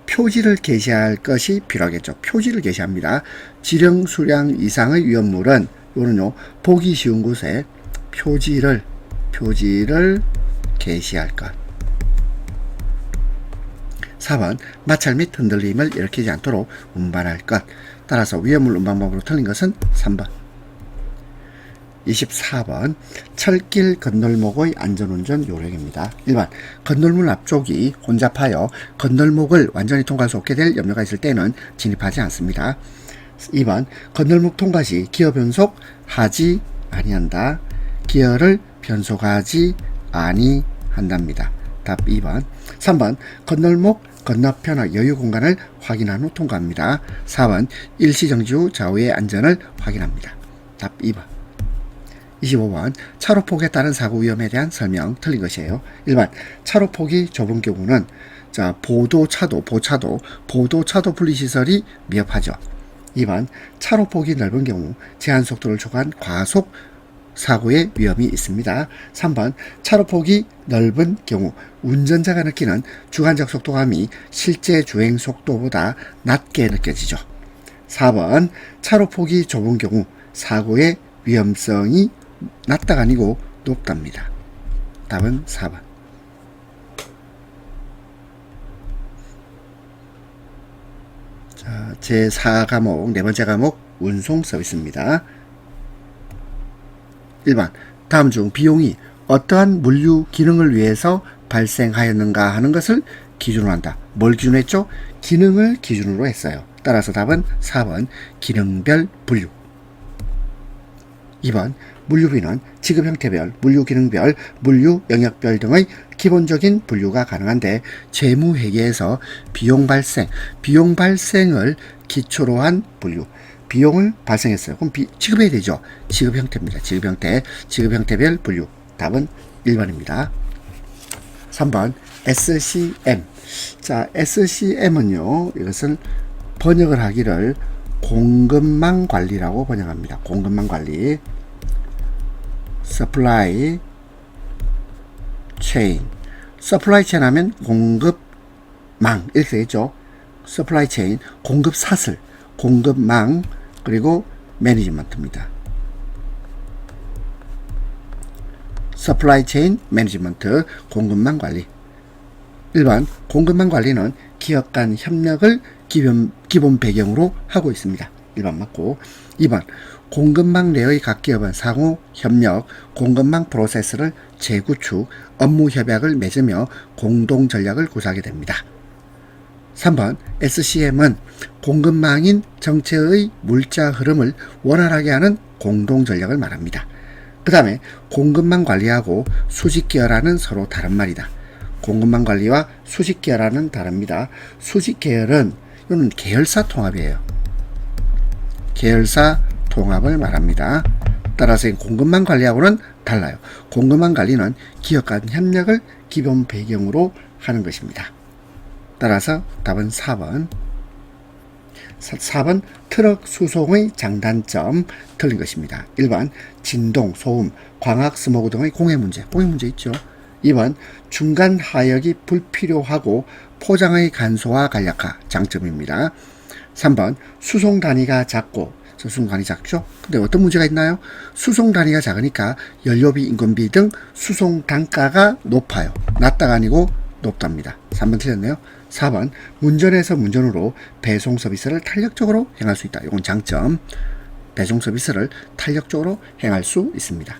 표지를 게시할 것이 필요하겠죠. 표지를 게시합니다. 지정 수량 이상의 위험물은 요는요, 보기 쉬운 곳에 표지를 게시할 것. 4번 마찰 및 흔들림을 일으키지 않도록 운반할 것. 따라서 위험물 운반법으로 틀린 것은 3번. 24번 철길 건널목의 안전운전 요령입니다. 1번 건널물 앞쪽이 혼잡하여 건널목을 완전히 통과할 수 없게 될 염려가 있을 때는 진입하지 않습니다. 2번 건널목 통과 시 기어 변속하지 아니한다. 기어를 변속하지 아니한답니다. 답 2번. 3번 건널목 건너편의 여유 공간을 확인한 후 통과합니다. 4번 일시정지 후 좌우의 안전을 확인합니다. 답 2번. 25번 차로폭에 따른 사고 위험에 대한 설명 틀린 것이에요. 1번 차로폭이 좁은 경우는, 자, 보도차도 분리시설이 미흡하죠. 2번 차로폭이 넓은 경우 제한속도를 초과한 과속 사고의 위험이 있습니다. 3번 차로폭이 넓은 경우 운전자가 느끼는 주관적 속도감이 실제 주행 속도보다 낮게 느껴지죠. 4번 차로폭이 좁은 경우 사고의 위험성이 낮다가 아니고 높답니다. 답은 4번. 제4과목 네 번째 과목 운송 서비스입니다. 1번 다음 중 비용이 어떠한 물류 기능을 위해서 발생하였는가 하는 것을 기준으로 한다. 뭘 기준으로 했죠? 기능을 기준으로 했어요. 따라서 답은 4번 기능별 분류. 2번 물류비는 지급 형태별, 물류 기능별, 물류 영역별 등의 기본적인 분류가 가능한데 재무회계에서 비용 발생을 기초로 한 분류. 비용을 발생했어요. 그럼 지급해야 되죠. 지급 형태입니다. 지급 형태별 분류. 답은 1번입니다. 3번 SCM. 자, SCM은요. 이것을 번역을 하기를 공급망 관리라고 번역합니다. 공급망 관리. Supply Chain. Supply Chain 하면 공급망 이렇게 되겠죠. Supply Chain 공급 사슬, 공급망 그리고 매니지먼트입니다. Supply Chain Management 공급망 관리. 1번 공급망 관리는 기업 간 협력을 기본 배경으로 하고 있습니다. 1번 맞고 2번 공급망 내의 각 기업은 상호 협력, 공급망 프로세스를 재구축, 업무 협약을 맺으며 공동 전략을 구사하게 됩니다. 3번 SCM은 공급망인 전체의 물자 흐름을 원활하게 하는 공동 전략을 말합니다. 그 다음에 공급망 관리하고 수직 계열화는 서로 다른 말이다. 공급망 관리와 수직 계열화는 다릅니다. 수직 계열은 이건 계열사 통합이에요. 계열사 통합을 말합니다. 따라서 공급망 관리하고는 달라요. 공급망 관리는 기업 간 협력을 기본 배경으로 하는 것입니다. 따라서 답은 4번. 4번 트럭 수송의 장단점 틀린 것입니다. 1번 진동, 소음, 광학, 스모그 등의 공해 문제 있죠. 2번 중간 하역이 불필요하고 포장의 간소화 간략화 장점입니다. 3번 수송 단위가 작고 수송 단위 작죠? 근데 어떤 문제가 있나요? 수송 단위가 작으니까 연료비, 인건비 등 수송 단가가 높아요. 낮다가 아니고 높답니다. 3번 틀렸네요. 4번 문전에서 문전으로 배송 서비스를 탄력적으로 행할 수 있다. 이건 장점. 배송 서비스를 탄력적으로 행할 수 있습니다.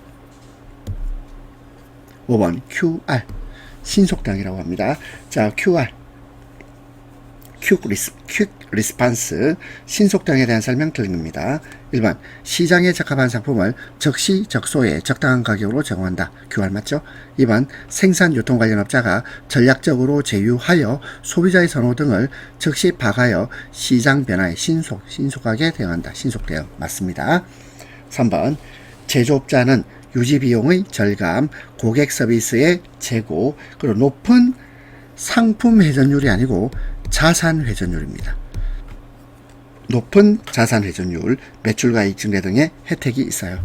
5번 QR 신속당이라고 합니다. 자, QR 퀵 리스판스 신속당에 대한 설명 틀린 겁니다. 1번 시장에 적합한 상품을 적시 적소에 적당한 가격으로 제공한다. QR 맞죠? 2번 생산 유통 관련 업자가 전략적으로 제휴하여 소비자의 선호 등을 즉시 파악하여 시장 변화에 신속하게 대응한다. 신속 대응 맞습니다. 3번 제조업자는 유지 비용의 절감, 고객 서비스의 제고, 그리고 높은 상품 회전율이 아니고 자산 회전율입니다. 높은 자산 회전율, 매출과 이익 증대 등의 혜택이 있어요.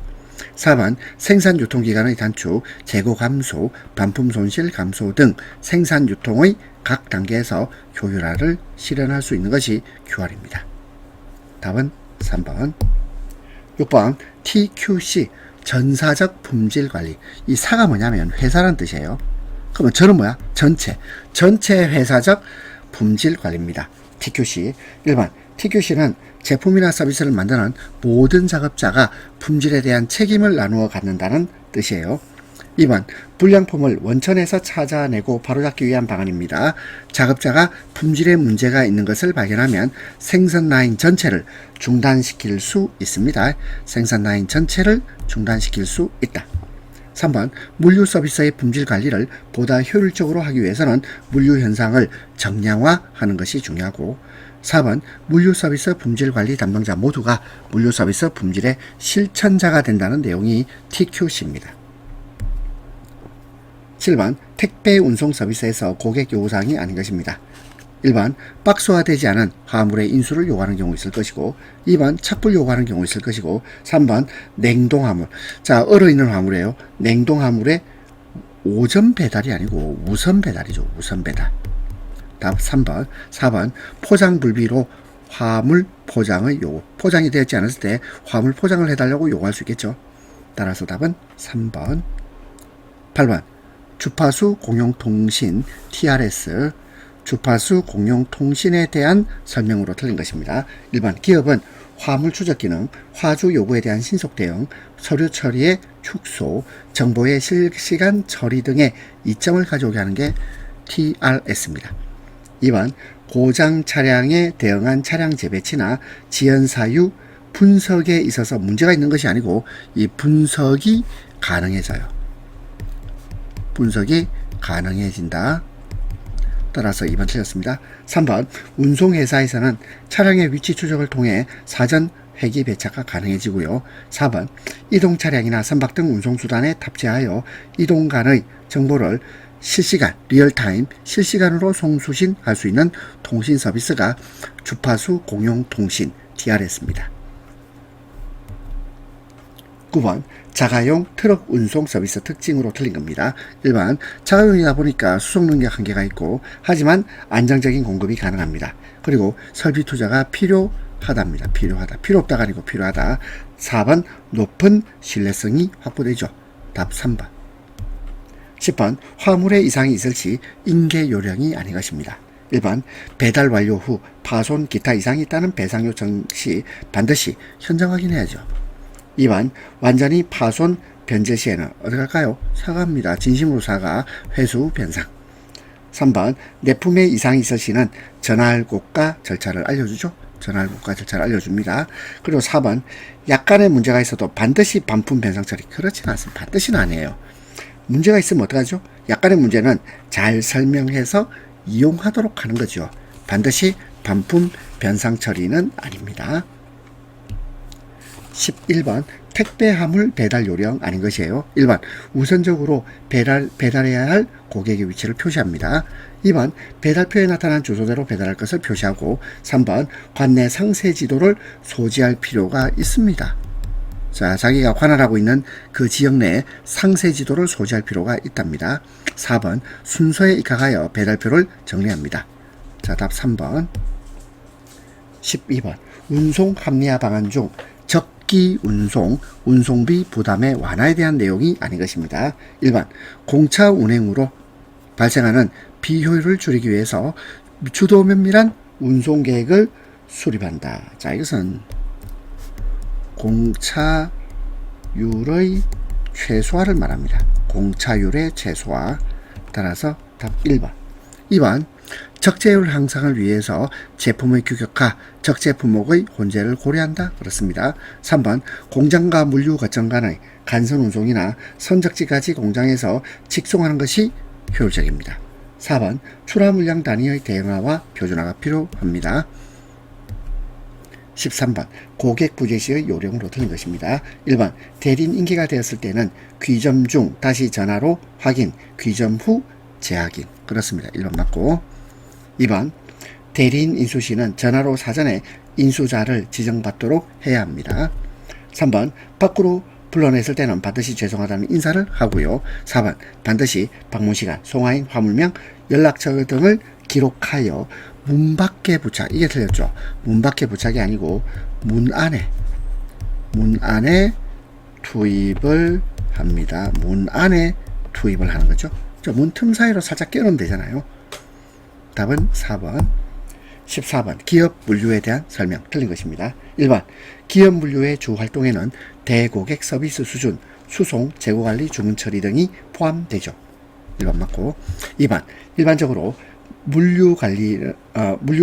4번 생산 유통기간의 단축, 재고 감소, 반품 손실 감소 등 생산 유통의 각 단계에서 효율화를 실현할 수 있는 것이 QR입니다. 답은 3번. 6번 TQC 전사적 품질 관리. 이 사가 뭐냐면 회사라는 뜻이에요. 그러면 저는 뭐야? 전체 회사적 품질 관리입니다. TQC. 1번 TQC는 제품이나 서비스를 만드는 모든 작업자가 품질에 대한 책임을 나누어 갖는다는 뜻이에요. 2번 불량품을 원천에서 찾아내고 바로잡기 위한 방안입니다. 작업자가 품질에 문제가 있는 것을 발견하면 생산 라인 전체를 중단시킬 수 있습니다. 생산 라인 전체를 중단시킬 수 있다. 3번 물류 서비스의 품질 관리를 보다 효율적으로 하기 위해서는 물류 현상을 정량화하는 것이 중요하고 4번 물류 서비스 품질 관리 담당자 모두가 물류 서비스 품질의 실천자가 된다는 내용이 TQC입니다. 7번 택배 운송 서비스에서 고객 요구사항이 아닌 것입니다. 1번 박스화되지 않은 화물의 인수를 요구하는 경우 있을 것이고 2번 착불 요구하는 경우 있을 것이고 3번 냉동화물. 자, 얼어있는 화물이에요. 냉동화물의 오전 배달이 아니고 우선 배달이죠. 우선 배달. 답 3번. 4번 포장 불비로 화물 포장의 요구. 포장이 되었지 않았을 때 화물 포장을 해달라고 요구할 수 있겠죠. 따라서 답은 3번. 8번 주파수 공용통신 TRS 주파수 공용 통신에 대한 설명으로 틀린 것입니다. 1번 기업은 화물 추적 기능, 화주 요구에 대한 신속 대응, 서류 처리의 축소, 정보의 실시간 처리 등의 이점을 가져오게 하는 게 TRS입니다. 2번 고장 차량에 대응한 차량 재배치나 지연 사유 분석에 있어서 문제가 있는 것이 아니고 이 분석이 가능해져요. 분석이 가능해진다. 따라서 2번 틀렸습니다. 3번 운송회사에서는 차량의 위치 추적을 통해 사전 회기 배차가 가능해지고요. 4번 이동 차량이나 선박 등 운송수단에 탑재하여 이동 간의 정보를 실시간, 리얼타임, 실시간으로 송수신할 수 있는 통신 서비스가 주파수 공용 통신 TRS입니다. 9번 자가용 트럭 운송 서비스 특징으로 틀린 겁니다. 1번 자가용이다 보니까 수송 능력 한계가 있고 하지만 안정적인 공급이 가능합니다. 그리고 설비 투자가 필요하답니다. 필요 없다가 아니고 필요하다. 4번 높은 신뢰성이 확보되죠. 답 3번. 10번 화물에 이상이 있을 시 인계 요령이 아닌 것입니다. 1번 배달 완료 후 파손 기타 이상이 있다는 배상 요청 시 반드시 현장 확인해야죠. 2번 완전히 파손 변제 시에는 어디 갈까요? 사과합니다. 진심으로 사과, 회수, 변상. 3번 내품에 이상이 있을 시는 전할 곳과 절차를 알려주죠. 전할 곳과 절차를 알려줍니다. 그리고 4번 약간의 문제가 있어도 반드시 반품 변상 처리. 그렇지는 않습니다. 반드시는 아니에요. 문제가 있으면 어떡하죠? 약간의 문제는 잘 설명해서 이용하도록 하는 거죠. 반드시 반품 변상 처리는 아닙니다. 11번 택배 화물 배달 요령 아닌 것이에요. 1번 우선적으로 배달해야 할 고객의 위치를 표시합니다. 2번 배달표에 나타난 주소대로 배달할 것을 표시하고 3번 관내 상세 지도를 소지할 필요가 있습니다. 자, 자기가 관할하고 있는 그 지역 내에 상세 지도를 소지할 필요가 있답니다. 4번 순서에 입각하여 배달표를 정리합니다. 자, 답 3번. 12번 운송 합리화 방안 중 적기 운송, 운송비 부담의 완화에 대한 내용이 아닌 것입니다. 1번 공차 운행으로 발생하는 비효율을 줄이기 위해서 주도 면밀한 운송 계획을 수립한다. 자, 이것은 공차율의 최소화를 말합니다. 공차율의 최소화. 따라서 답 1번. 2번 적재율 향상을 위해서 제품의 규격화, 적재 품목의 혼재를 고려한다. 그렇습니다. 3번 공장과 물류 거점 간의 간선 운송이나 선적지까지 공장에서 직송하는 것이 효율적입니다. 4번 출하 물량 단위의 대응화와 표준화가 필요합니다. 13번 고객 부재 시의 요령으로 틀린 것입니다. 1번 대리인 인계가 되었을 때는 귀점 중 다시 전화로 확인, 귀점 후 재확인. 그렇습니다. 1번 맞고. 2번 대리인 인수 시는 전화로 사전에 인수자를 지정받도록 해야 합니다. 3번 밖으로 불러냈을 때는 반드시 죄송하다는 인사를 하고요. 4번 반드시 방문시간, 송화인, 화물명, 연락처 등을 기록하여 문 밖에 부착. 이게 틀렸죠. 문 밖에 부착이 아니고 문 안에 투입을 합니다. 문 안에 투입을 하는 거죠. 문 틈 사이로 살짝 끼우면 되잖아요. 답은 4번. 14번 기업 물류에 대한 설명 틀린 것입니다. 1번 기업 물류의 주 활동에는 대고객 서비스 수준, 수송, 재고관리, 주문처리 등이 포함되죠. 1번 맞고. 2번 일반적으로 물류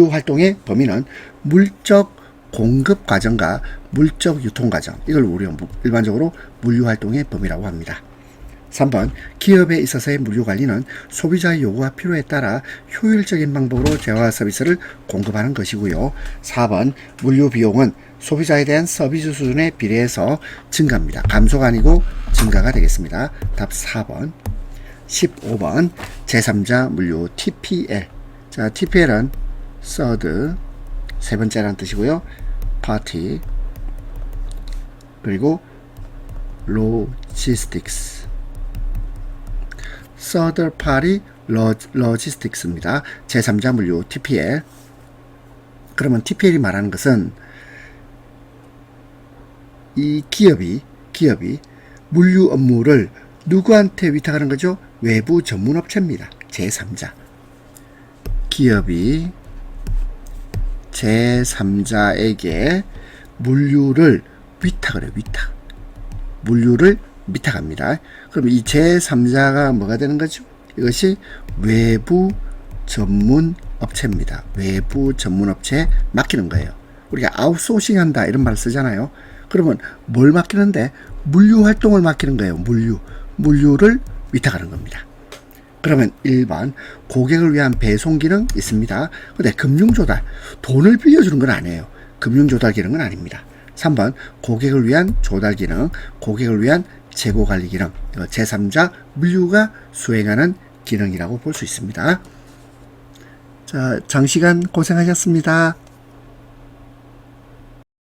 활동의 범위는 물적 공급 과정과 물적 유통 과정, 이걸 우리가 일반적으로 물류 활동의 범위라고 합니다. 3번 기업에 있어서의 물류 관리는 소비자의 요구와 필요에 따라 효율적인 방법으로 재화 서비스를 공급하는 것이고요. 4번 물류 비용은 소비자에 대한 서비스 수준에 비례해서 증가합니다. 감소가 아니고 증가가 되겠습니다. 답 4번. 15번 제3자 물류 TPL. 자, TPL은 third, 세 번째라는 뜻이고요. party, 그리고 logistics. third party logistics입니다. 제3자 물류 TPL. 그러면 TPL이 말하는 것은 이 기업이 물류 업무를 누구한테 위탁하는 거죠? 외부 전문업체입니다. 제3자. 기업이 제3자에게 물류를 위탁을 해요. 물류를 위탁합니다. 그럼 이 제3자가 뭐가 되는 거죠? 이것이 외부 전문 업체입니다. 외부 전문 업체에 맡기는 거예요. 우리가 아웃소싱 한다 이런 말을 쓰잖아요. 그러면 뭘 맡기는데? 물류 활동을 맡기는 거예요. 물류를 위탁하는 겁니다. 그러면 1번 고객을 위한 배송 기능 있습니다. 근데 금융조달, 돈을 빌려주는 건 아니에요. 금융조달 기능은 아닙니다. 3번 고객을 위한 조달 기능, 고객을 위한 재고관리 기능, 제3자 물류가 수행하는 기능이라고 볼 수 있습니다. 자, 장시간 고생하셨습니다.